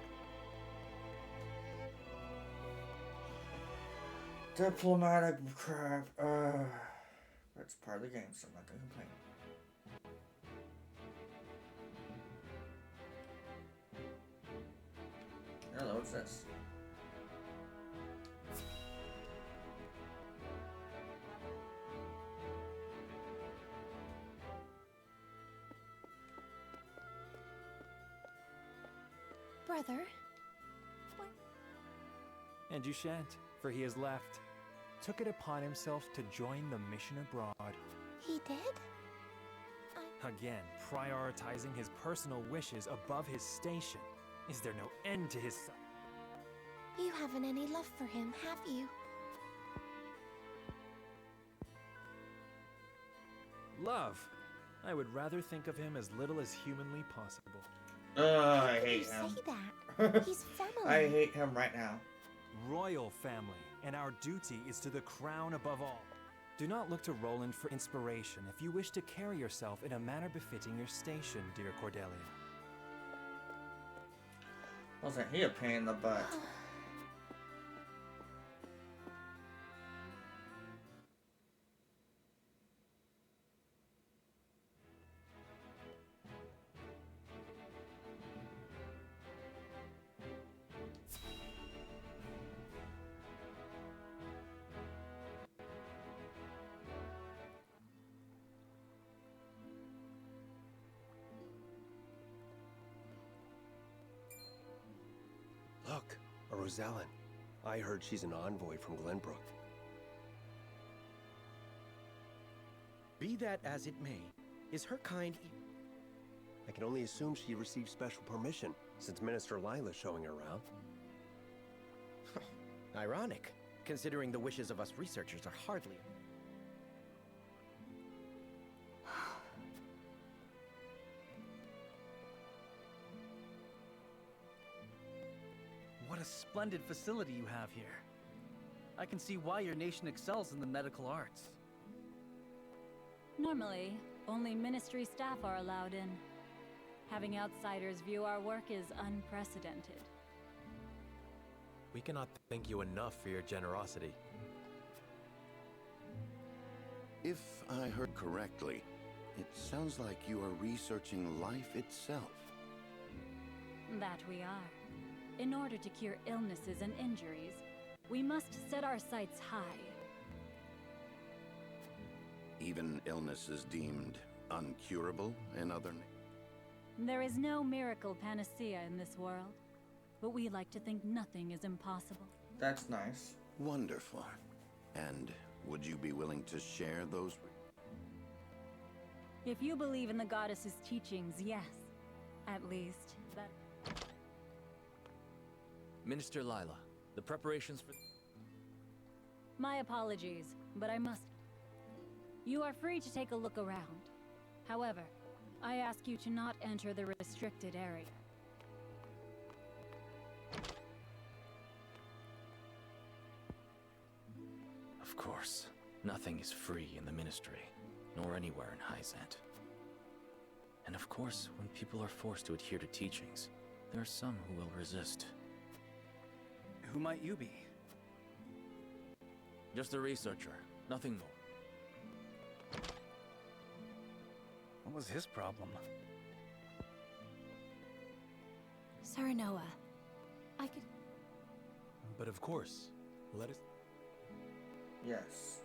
Diplomatic crap. It's part of the game, so I'm not gonna complain. Hello, what's this? Brother? What? And you shan't, for he has left. Took it upon himself to join the mission abroad. He did? Again, prioritizing his personal wishes above his station. Is there no end to his son? You haven't any love for him, have you? Love. I would rather think of him as little as humanly possible. I hate him. Say that. He's family. I hate him right now. Royal family, and our duty is to the crown above all. Do not look to Roland for inspiration if you wish to carry yourself in a manner befitting your station, dear Cordelia. Wasn't he a pain in the butt? A Rosellan. I heard she's an envoy from Glenbrook. Be that as it may, is her kind... I can only assume she received special permission, since Minister Lila's showing her around. Ironic, considering the wishes of us researchers are hardly... What a splendid facility you have here. I can see why your nation excels in the medical arts. Normally, only ministry staff are allowed in. Having outsiders view our work is unprecedented. We cannot thank you enough for your generosity. If I heard correctly, it sounds like you are researching life itself. That we are. In order to cure illnesses and injuries, we must set our sights high. Even illnesses deemed uncurable in other... There is no miracle panacea in this world, but we like to think nothing is impossible. That's nice. Wonderful. And would you be willing to share those? If you believe in the goddess's teachings, yes. At least, that... Minister Lila, the preparations for... My apologies, but I must... You are free to take a look around. However, I ask you to not enter the restricted area. Of course, nothing is free in the Ministry, nor anywhere in Hyzant. And of course, when people are forced to adhere to teachings, there are some who will resist. Who might you be? Just a researcher, nothing more. What was his problem? Serenoa, I could... But of course, let us... Yes.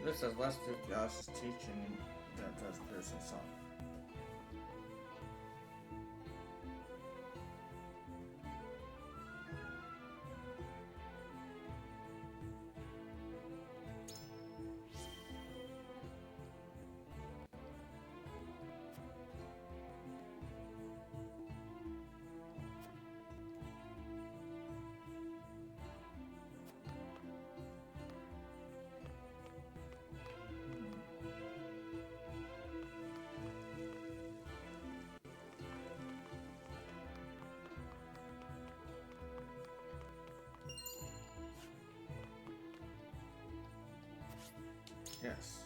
This has less to do with Gauss's teaching than it does Pierce himself. Yes.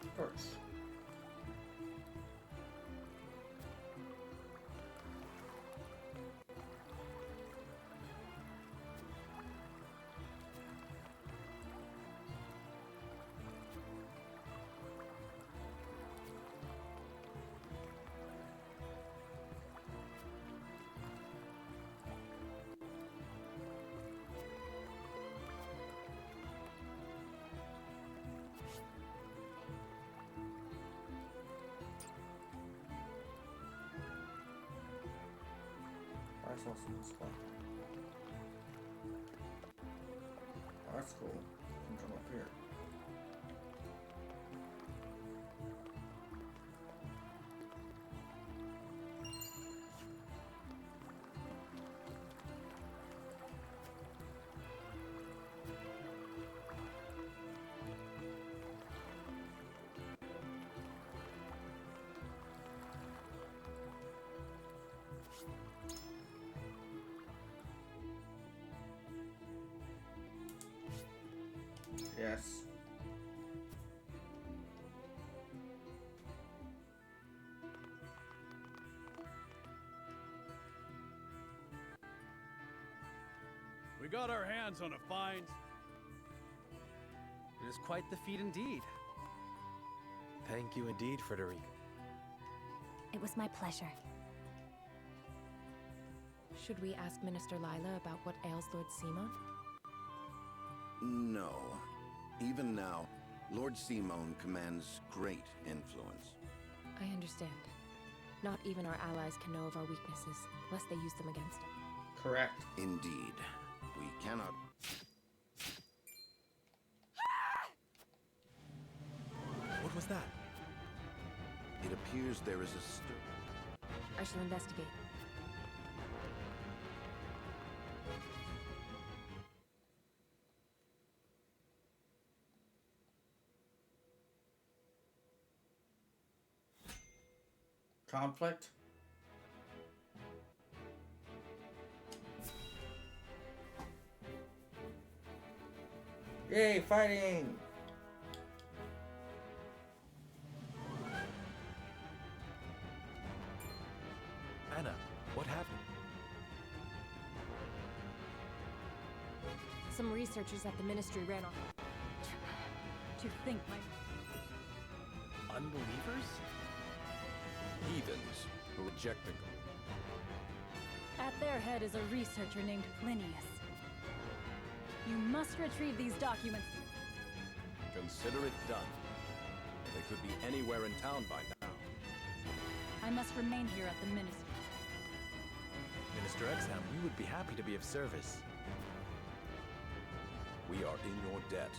Of course. I saw some spot. Oh, that's cool. You can come up here. Yes. We got our hands on a fine... It is quite the feat indeed. Thank you indeed, Frederica. It was my pleasure. Should we ask Minister Lila about what ails Lord Simon? No. Even now, Lord Simon commands great influence. I understand. Not even our allies can know of our weaknesses, lest they use them against us. Correct. Indeed. We cannot... What was that? It appears there is a stir. I shall investigate. Conflict? Yay, fighting! Anna, what happened? Some researchers at the Ministry ran off. To think my... Unbelievers? Heathens who reject the goal. At their head is a researcher named Plinius. You must retrieve these documents. Consider it done. They could be anywhere in town by now. I must remain here at the Ministry. Minister Exham, we would be happy to be of service. We are in your debt.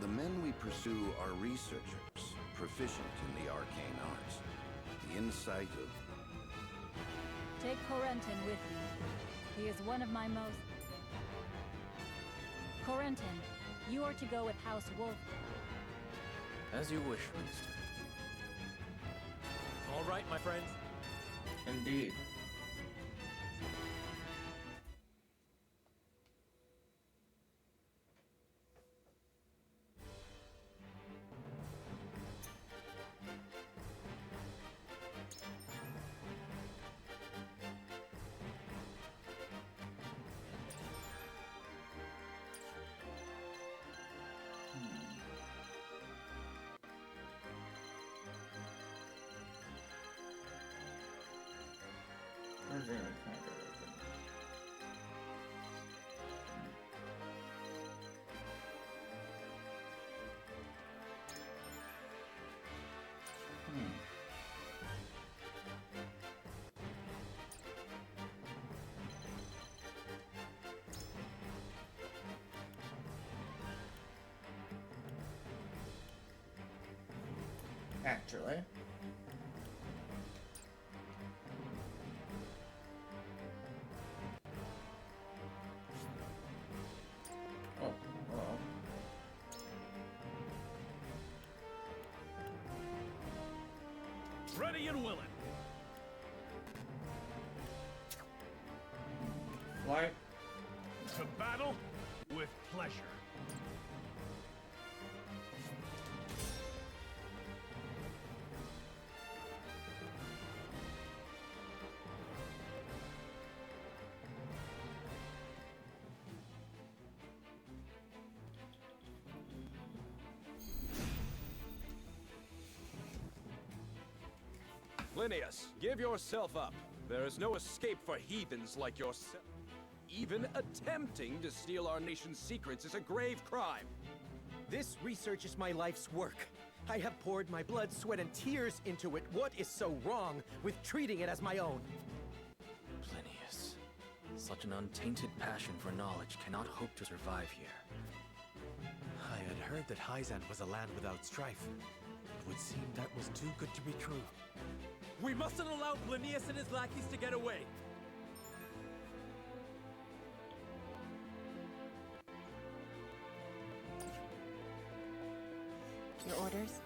The men we pursue are researchers, proficient in the arcane arts. The insight of... Take Corentin with you. He is one of my most... Corentin, you are to go with House Wolf. As you wish, Minister. All right, my friends. Indeed. Everything we can't get open. Actually. Oh, well. Ready and willing. Flight. To battle with pleasure. Linnaeus, give yourself up. There is no escape for heathens like yourself. Even attempting to steal our nation's secrets is a grave crime. This research is my life's work. I have poured my blood, sweat, and tears into it. What is so wrong with treating it as my own? Linnaeus, such an untainted passion for knowledge cannot hope to survive here. I had heard that Hyzant was a land without strife. It would seem that was too good to be true. We mustn't allow Linnaeus and his lackeys to get away. Your orders?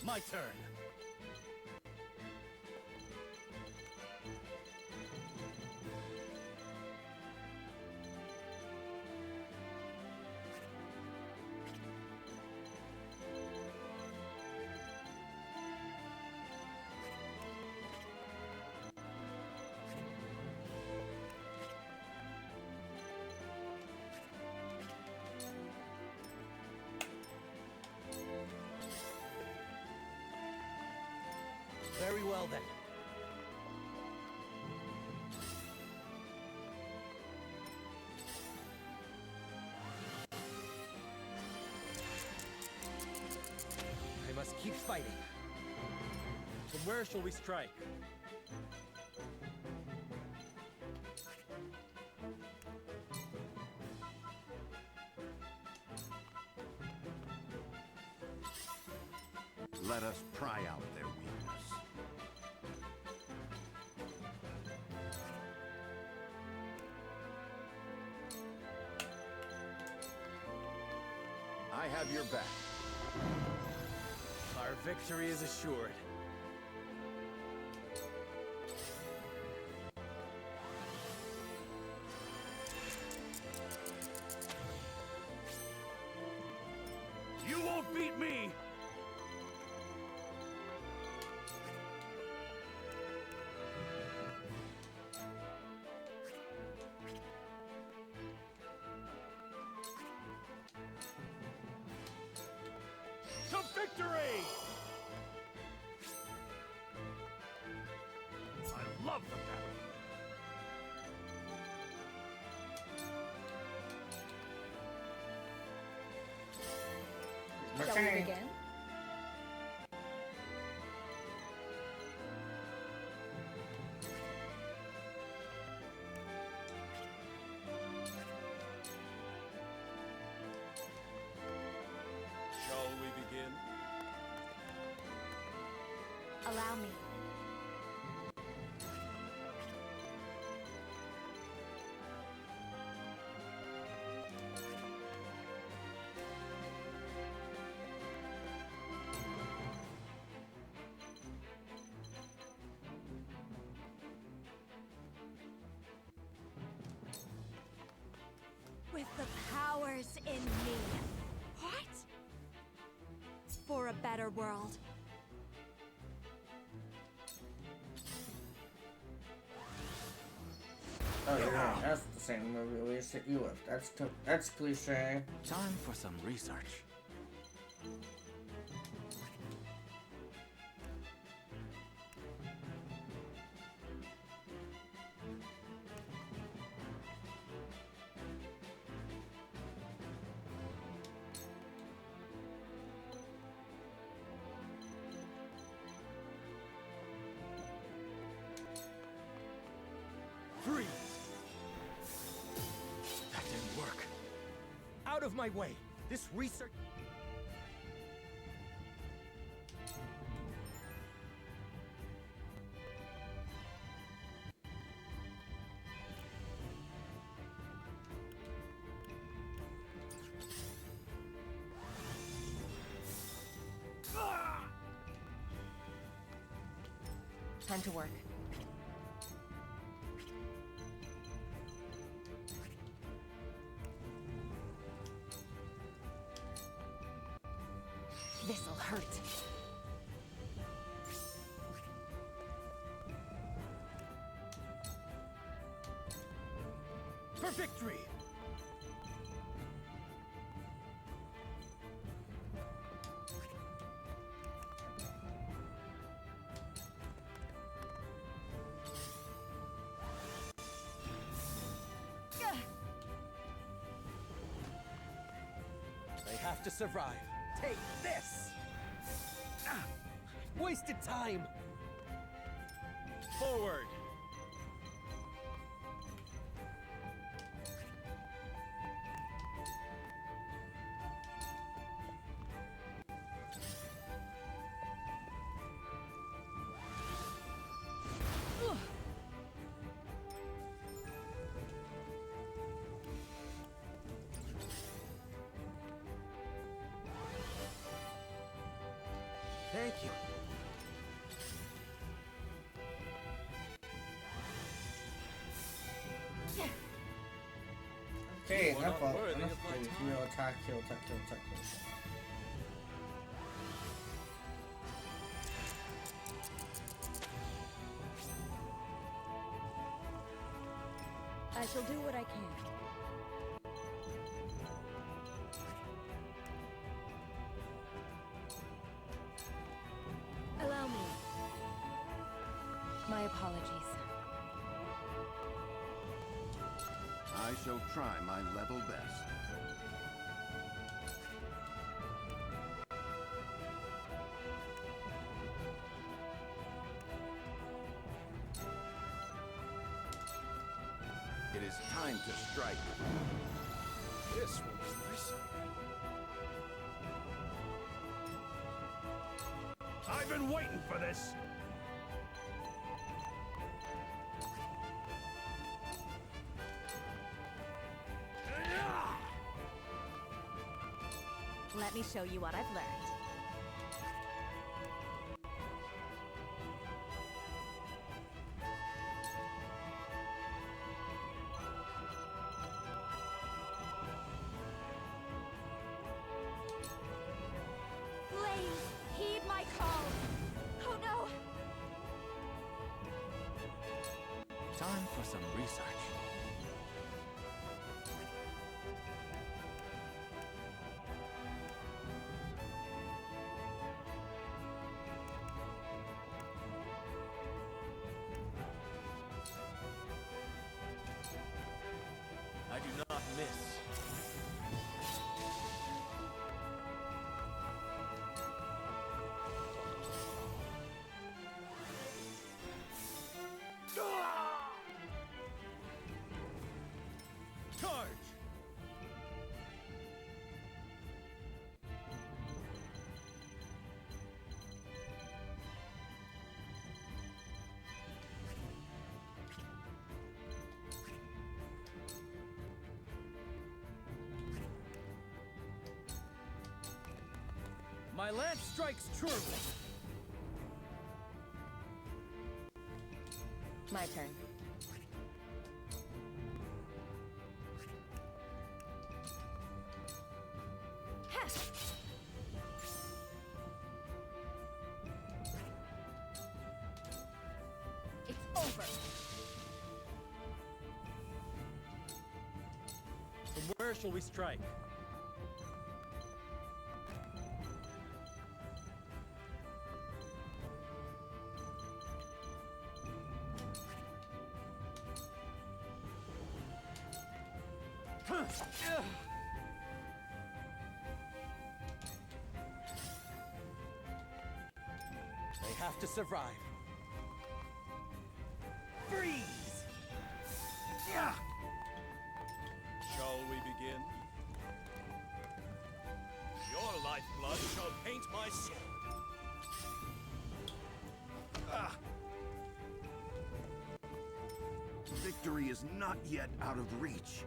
My turn. Very well then. I must keep fighting. From where shall we strike? Let us pry out their weakness. I have your back. Our victory is assured. You won't beat me! To victory! I love the battle. Shall we begin? Shall we begin? Allow me. world. Oh yeah, that's the same movie we used to hit you with. That's cliche. Time for some research. Freeze! That didn't work. Out of my way! This research... Time to work. This'll hurt. For victory! They have to survive. Take this! Ah, wasted time! Forward! Thank you. Okay, You're enough not of worthy enough of my of time. hero attack, kill, attack, kill, attack, kill. I shall do what I can. Allow me. My apologies. I shall try my level best. It is time to strike. This one was nice. I've been waiting for this. Let me show you what I've learned. Please, heed my call. Oh no! Time for some research. I do not miss. Charge! My lance strikes true! My turn. over. From where shall we strike? They have to survive. Freeze! Yeah! Shall we begin? Your lifeblood shall paint my sword. Ah. Victory is not yet out of reach.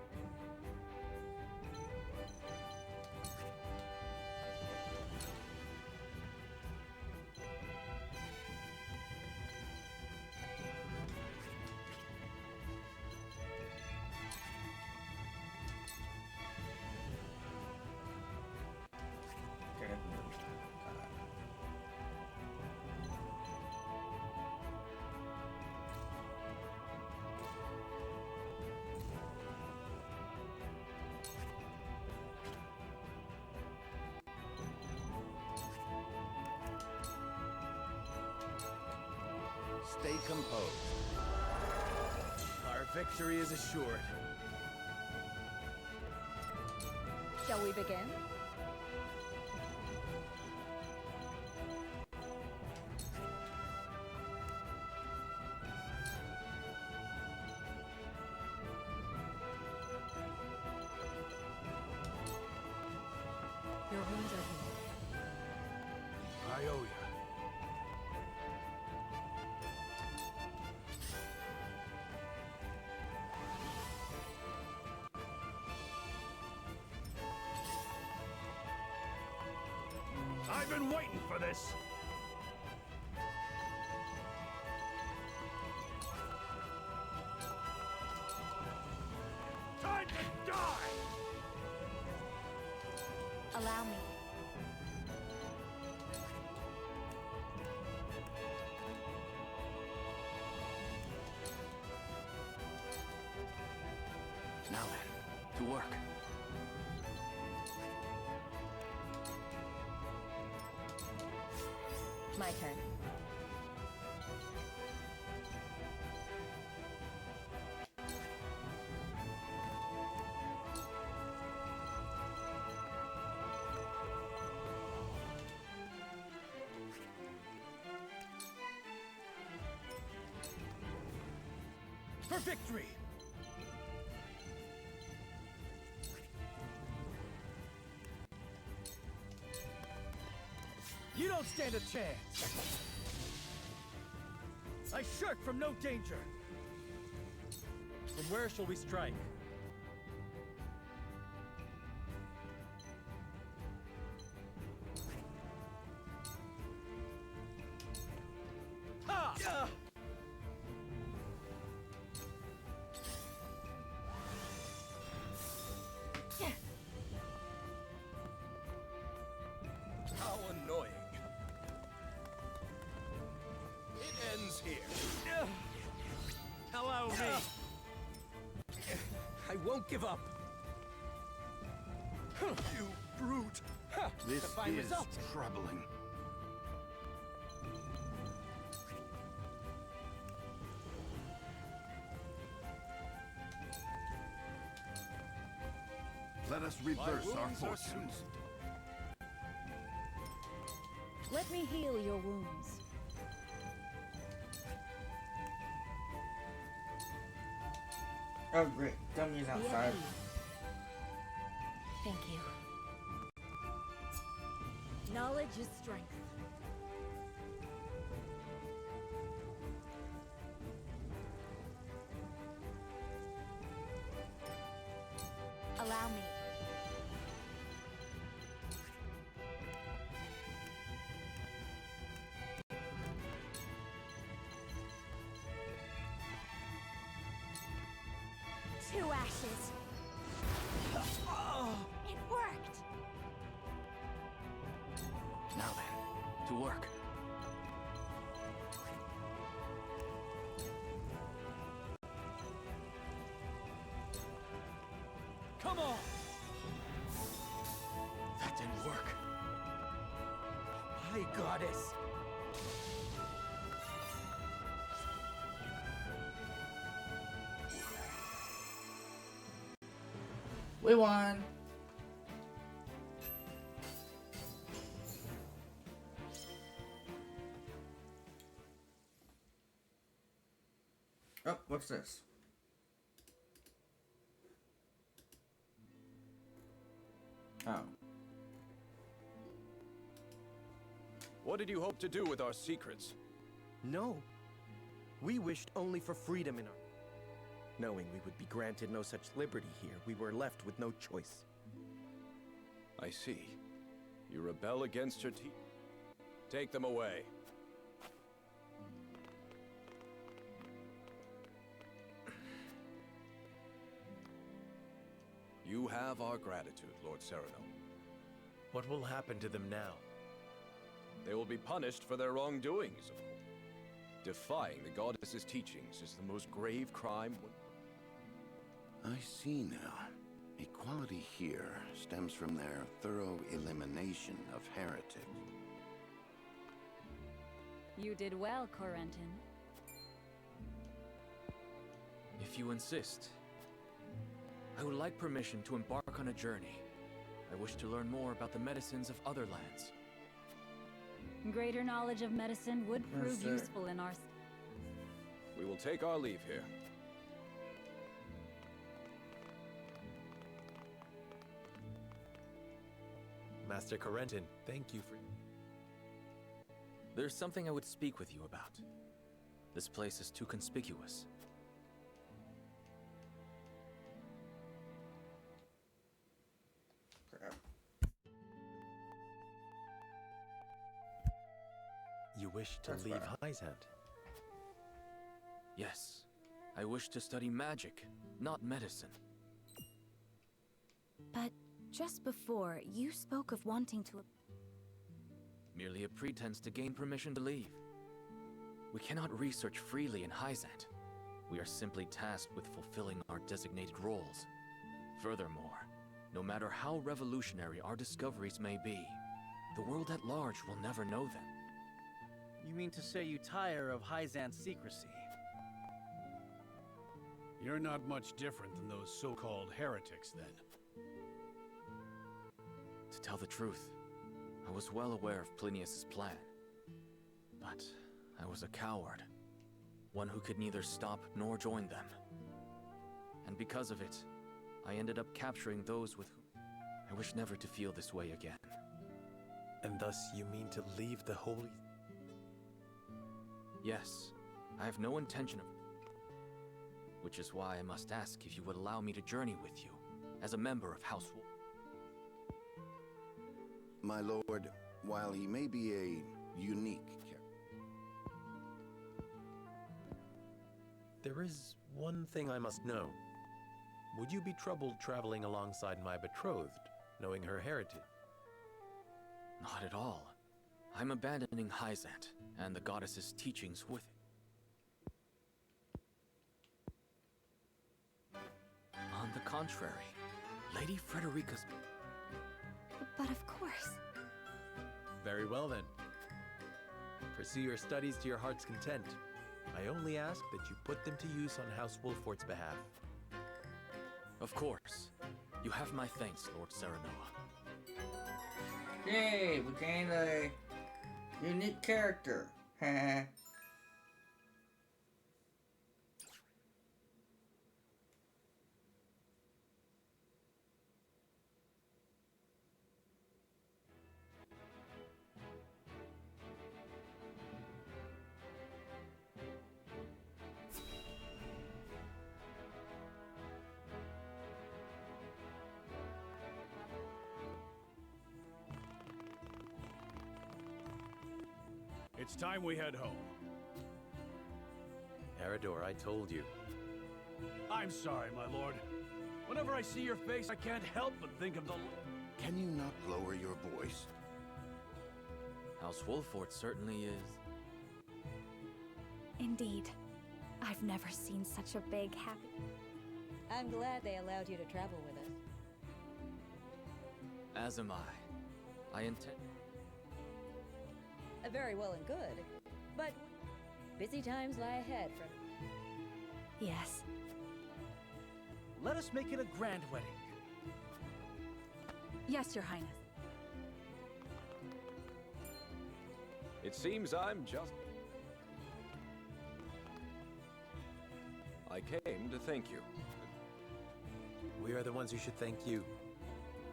Stay composed. Our victory is assured. Shall we begin? Your wounds are healed. I owe you. I've been waiting for this. Time to die! Allow me. Now then, to work. My turn. For victory! You don't stand a chance! I shirk from no danger! From where shall we strike? Ha! How annoying. It ends here. Allow me! I won't give up! You brute! This The fine is result. troubling. Let us reverse our wounds are fortunes. Let me heal your wounds. Oh great, dummies outside. Thank you. Knowledge is strength. Allow me. Two ashes. It worked! Now then, to work. pummel! That didn't work. My goddess! We won! Oh, what's this? Oh. What did you hope to do with our secrets? No. We wished only for freedom in our... Knowing we would be granted no such liberty here, we were left with no choice. I see. You rebel against your teeth. Take them away. You have our gratitude, Lord Cyrano. What will happen to them now? They will be punished for their wrongdoings, of course. Defying the goddess's teachings is the most grave crime. I see now. Equality here stems from their thorough elimination of heretics. You did well, Corentin. If you insist, I would like permission to embark on a journey. I wish to learn more about the medicines of other lands. Greater knowledge of medicine would prove useful in our... We will take our leave here. Master Corentin, thank you for... There's something I would speak with you about. This place is too conspicuous. You wish to leave Hyzant? Yes. I wish to study magic, not medicine. But just before, you spoke of wanting to... Merely a pretense to gain permission to leave. We cannot research freely in Hyzant. We are simply tasked with fulfilling our designated roles. Furthermore, no matter how revolutionary our discoveries may be, the world at large will never know them. You mean to say you tire of Hyzant's secrecy? You're not much different than those so-called heretics, then. To tell the truth, I was well aware of Plinius' plan. But I was a coward. One who could neither stop nor join them. And because of it, I ended up capturing those with whom I wish never to feel this way again. And thus you mean to leave the holy... Yes, I have no intention of... Which is why I must ask if you would allow me to journey with you, as a member of House Wolf. My lord, while he may be a unique character... There is one thing I must know. Would you be troubled traveling alongside my betrothed, knowing her heritage? Not at all. I'm abandoning Hyzant, and the goddess's teachings with it. On the contrary, Lady Frederica's... But of course. Very well then. Pursue your studies to your heart's content. I only ask that you put them to use on House Wolfort's behalf. Of course. You have my thanks, Lord Serenoa. Yay, we gained a unique character. It's time we head home. Eridor, I told you. I'm sorry, my lord. Whenever I see your face, I can't help but think of the... Can you not lower your voice? House Wolfort certainly is. Indeed. I've never seen such a big, happy... I'm glad they allowed you to travel with us. As am I. I intend... Very well and good. But busy times lie ahead for... Yes. Let us make it a grand wedding. Yes, Your Highness. It seems I'm just... I came to thank you. We are the ones who should thank you.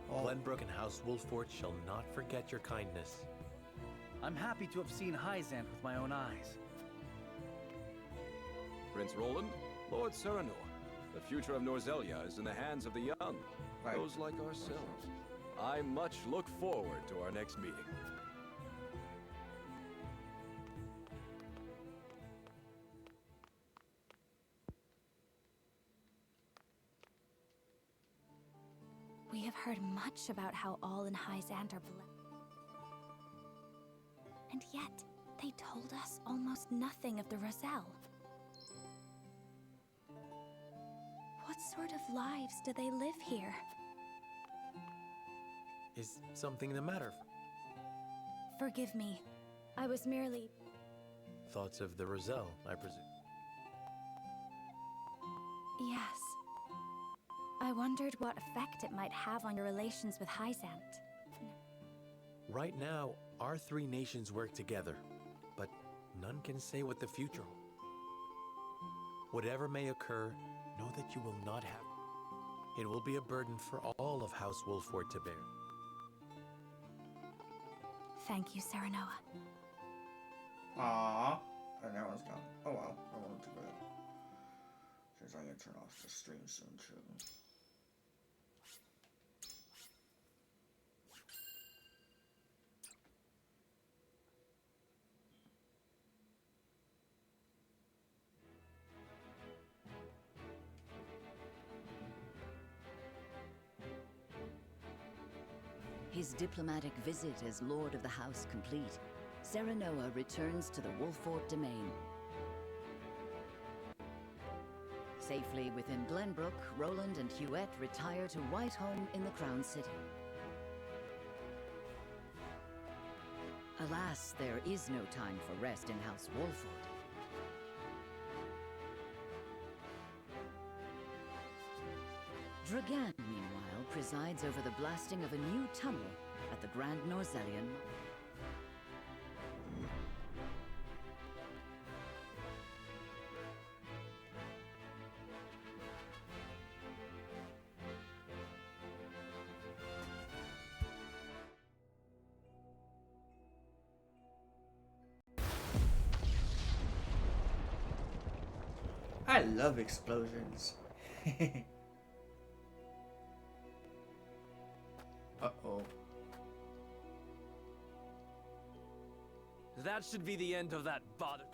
Glenbrook and House Wolford shall not forget your kindness. I'm happy to have seen Hyzant with my own eyes. Prince Roland, Lord Serenor, the future of Norzelia is in the hands of the young, those like ourselves. I much look forward to our next meeting. We have heard much about how all in Hyzant are blessed. And yet, they told us almost nothing of the Roselle. What sort of lives do they live here? Is something the matter? Forgive me. I was merely... Thoughts of the Roselle, I presume. Yes. I wondered what effect it might have on your relations with Hyzant. Right now, our three nations work together, but none can say what the future holds. Whatever may occur, know that you will not have it. It will be a burden for all of House Wolford to bear. Thank you, Serenoa. Aww. And that one's gone. Oh well, I wanted to go. Since I'm gonna turn off the stream soon too. His diplomatic visit as Lord of the House complete, Serenoa returns to the Wolford domain. Safely within Glenbrook, Roland and Huette retire to Whitehome in the Crown City. Alas, there is no time for rest in House Wolford. Dragan, meanwhile, presides over the blasting of a new tunnel at the Grand Norzelian. I love explosions. Uh-oh. That should be the end of that bother.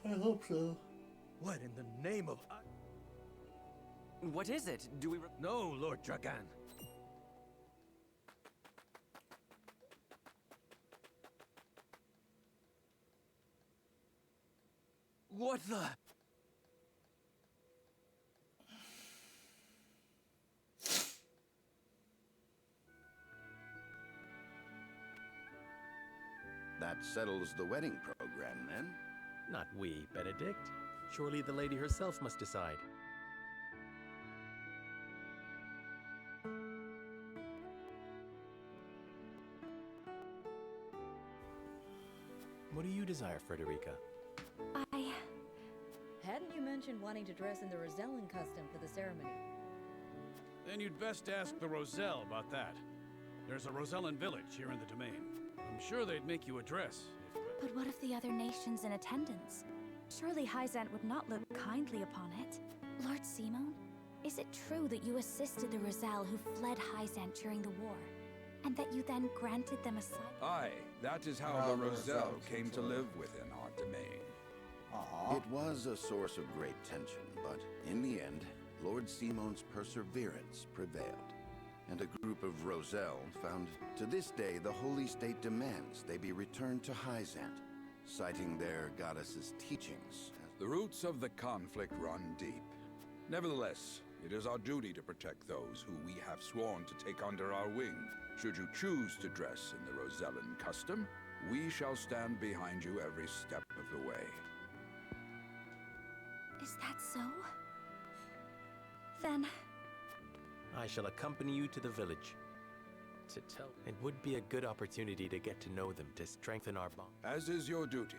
I hope so. What in the name of... What is it? Do we... No, Lord Dragan. What the... That settles the wedding program, then? Not we, Benedict. Surely the lady herself must decide. What do you desire, Frederica? Hadn't you mentioned wanting to dress in the Rosellan custom for the ceremony? Then you'd best ask the Roselle about that. There's a Rosellan village here in the domain. I'm sure they'd make you a dress. But what of the other nations in attendance? Surely Hyzant would not look kindly upon it. Lord Simon, is it true that you assisted the Roselle who fled Hyzant during the war? And that you then granted them asylum? Aye, that is how the Roselle came to live within our domain. It was a source of great tension, but in the end, Lord Simon's perseverance prevailed. and a group of Roselle found to this day the Holy State demands they be returned to Hyzant, citing their goddess's teachings. The roots of the conflict run deep. Nevertheless, it is our duty to protect those who we have sworn to take under our wing. Should you choose to dress in the Rosellan custom, we shall stand behind you every step of the way. Is that so? Then... I shall accompany you to the village. To tell, it would be a good opportunity to get to know them, to strengthen our bond. As is your duty.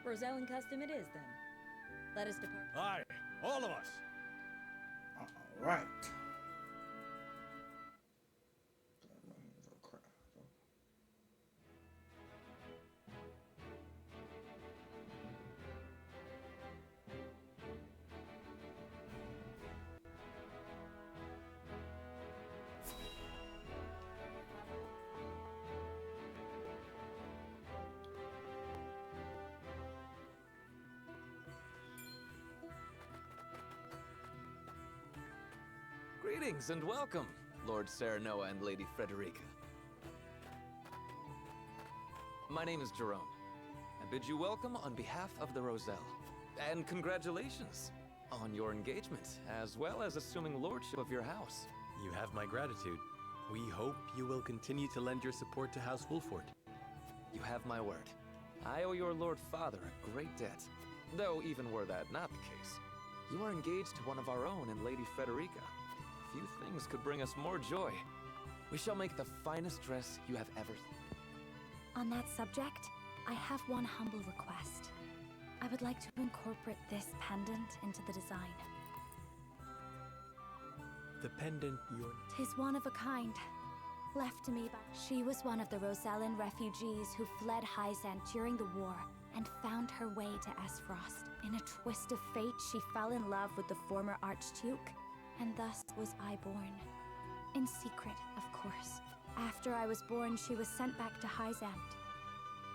Rosellan custom it is, then. Let us depart. Aye, all of us. All right. Greetings and welcome, Lord Serenoa and Lady Frederica. My name is Jerome. I bid you welcome on behalf of the Roselle. And congratulations on your engagement, as well as assuming lordship of your house. You have my gratitude. We hope you will continue to lend your support to House Wolford. You have my word. I owe your Lord Father a great debt. Though even were that not the case, you are engaged to one of our own in Lady Frederica. Few things could bring us more joy. We shall make the finest dress you have ever seen. On that subject, I have one humble request. I would like to incorporate this pendant into the design. The pendant you're... 'Tis one of a kind, left to me by... She was one of the Rosellan refugees who fled Hyzant during the war and found her way to Esfrost. In a twist of fate, she fell in love with the former Archduke, and thus was I born. In secret, of course. After I was born, she was sent back to Hyzant,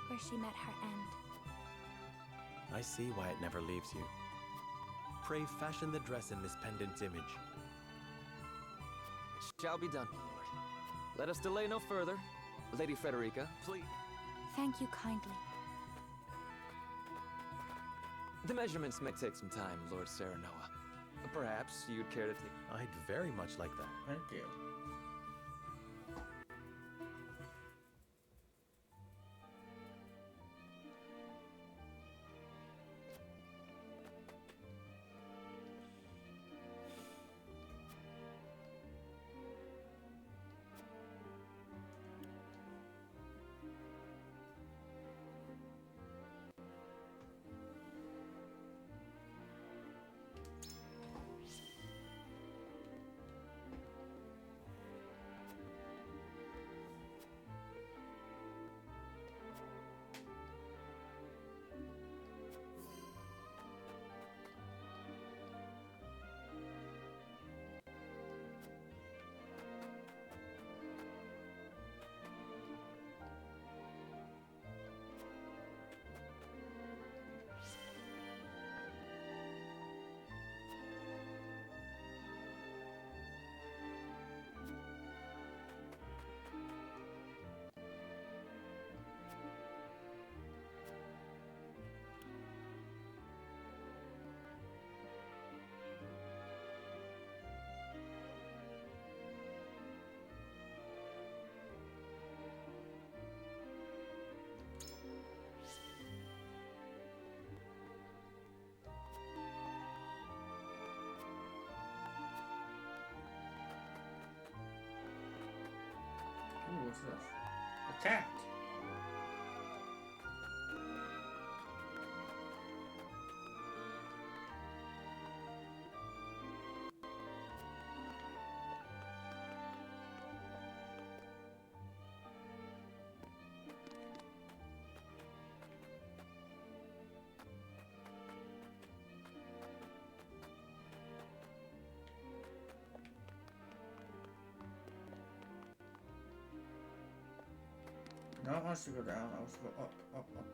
where she met her end. I see why it never leaves you. Pray fashion the dress in this pendant's image. It shall be done, my lord. Let us delay no further. Lady Frederica, please. Thank you kindly. The measurements may take some time, Lord Serenoa. Perhaps you'd care to take... I'd very much like that. Thank you. Ooh, what's this? A cat. No one wants to go down. I want to go up, up, up,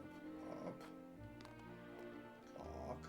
up, up. Clock.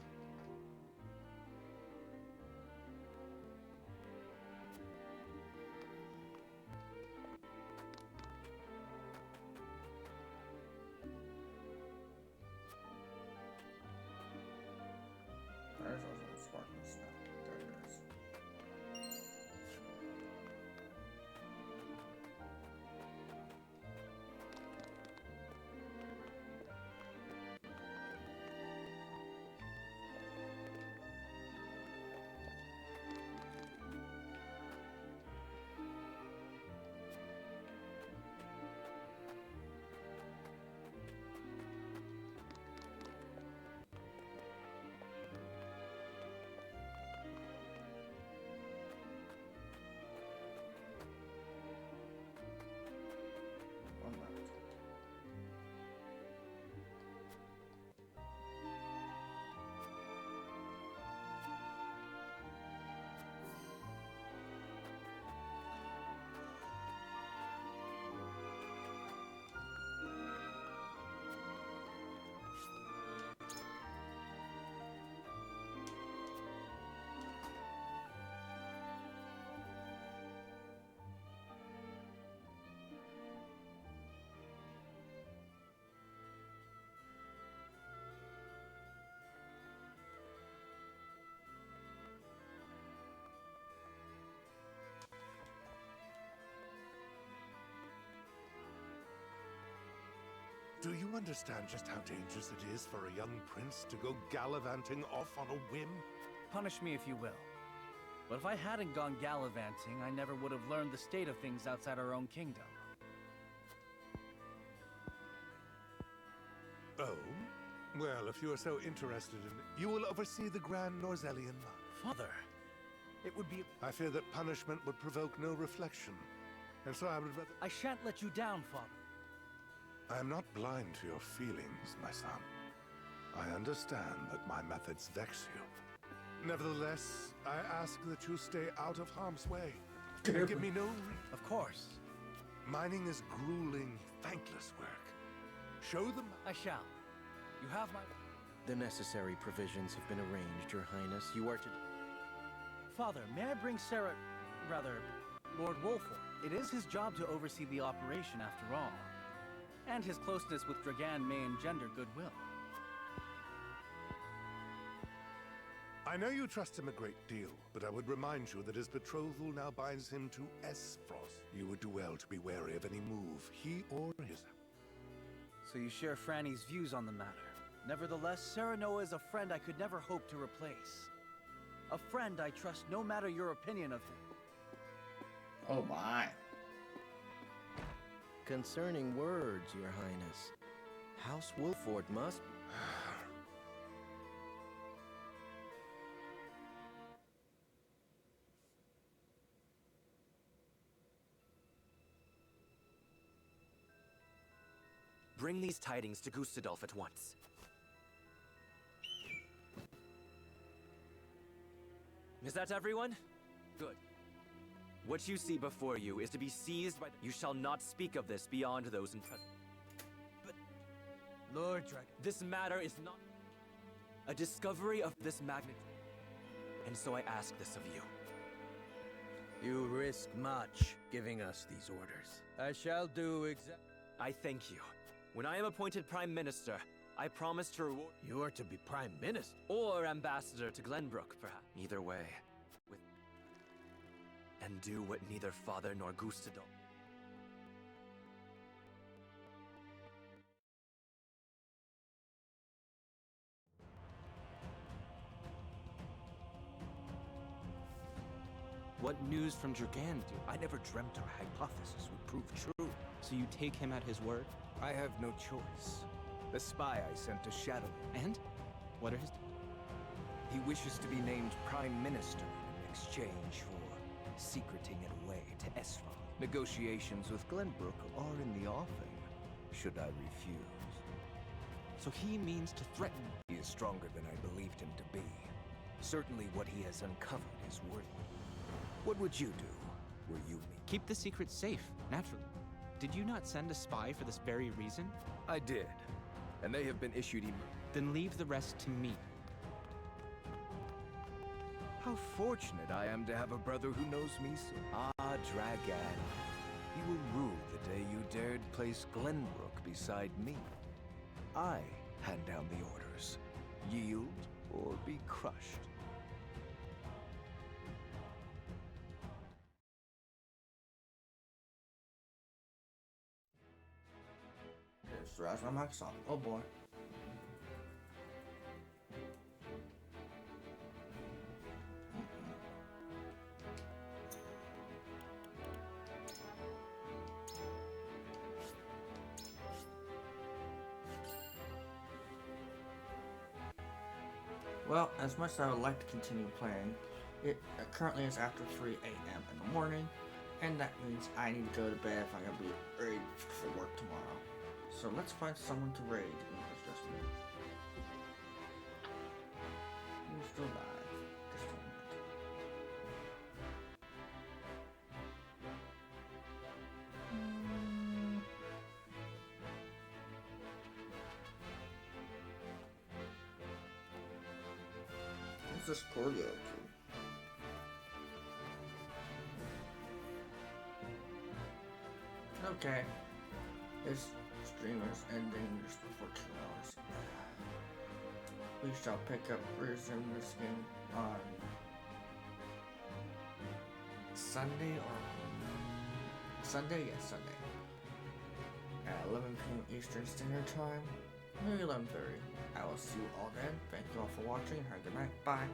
Do you understand just how dangerous it is for a young prince to go gallivanting off on a whim? Punish me if you will. But if I hadn't gone gallivanting, I never would have learned the state of things outside our own kingdom. Oh? Well, if you are so interested in it, you will oversee the Grand Norzelian Month. Father, it would be... I fear that punishment would provoke no reflection, and so I would rather... I shan't let you down, Father. I am not blind to your feelings, my son. I understand that my methods vex you. Nevertheless, I ask that you stay out of harm's way. And give me no... Of course. Mining is grueling, thankless work. Show them... I shall. You have my... The necessary provisions have been arranged, Your Highness. You are to... Father, may I bring Lord Wolford? It is his job to oversee the operation after all. And his closeness with Dragan may engender goodwill. I know you trust him a great deal, but I would remind you that his betrothal now binds him to Esfrost. You would do well to be wary of any move, he or his... So you share Franny's views on the matter. Nevertheless, Serenoa is a friend I could never hope to replace. A friend I trust no matter your opinion of him. Oh my. Concerning words, Your Highness, House Wolford must... Bring these tidings to Gustadolf at once. Is that everyone? Good. What you see before you is to be seized by the... You shall not speak of this beyond those in presence. But... Lord Dragon... This matter is not... a discovery of this magnitude. And so I ask this of you. You risk much giving us these orders. I shall do exactly... I thank you. When I am appointed Prime Minister, I promise to reward... You are to be Prime Minister? Or Ambassador to Glenbrook, perhaps. Either way. And do what neither Father nor Gustadolf... What news from Dragan, dude? I never dreamt our hypothesis would prove true. So you take him at his word? I have no choice. The spy I sent to shadow him. And? What are his... He wishes to be named Prime Minister in exchange for secreting it away to Esfand. Negotiations with Glenbrook are in the offing, should I refuse. So he means to threaten. He is stronger than I believed him to be. Certainly what he has uncovered is worth it. What would you do, were you me? Keep the secret safe, naturally. Did you not send a spy for this very reason? I did, and they have been issued Then leave the rest to me. How fortunate I am to have a brother who knows me so. Ah, Dragan. You will rue the day you dared place Glenbrook beside me. I hand down the orders. Yield or be crushed. Scratch my Microsoft. Oh boy. Well, as much as I would like to continue playing, it currently is after 3 a.m. in the morning, and that means I need to go to bed if I'm going to be ready for work tomorrow. So let's find someone to raid. It's just me. Who's still alive? Just a minute. What's this Cordio to? Okay. This stream is ending just before 2 hours. We shall resume this game on Sunday or Sunday? Yes, Sunday. at 11 p.m. Eastern Standard Time, maybe 11:30. I will see you all then. Thank you all for watching. Have a good night. Bye.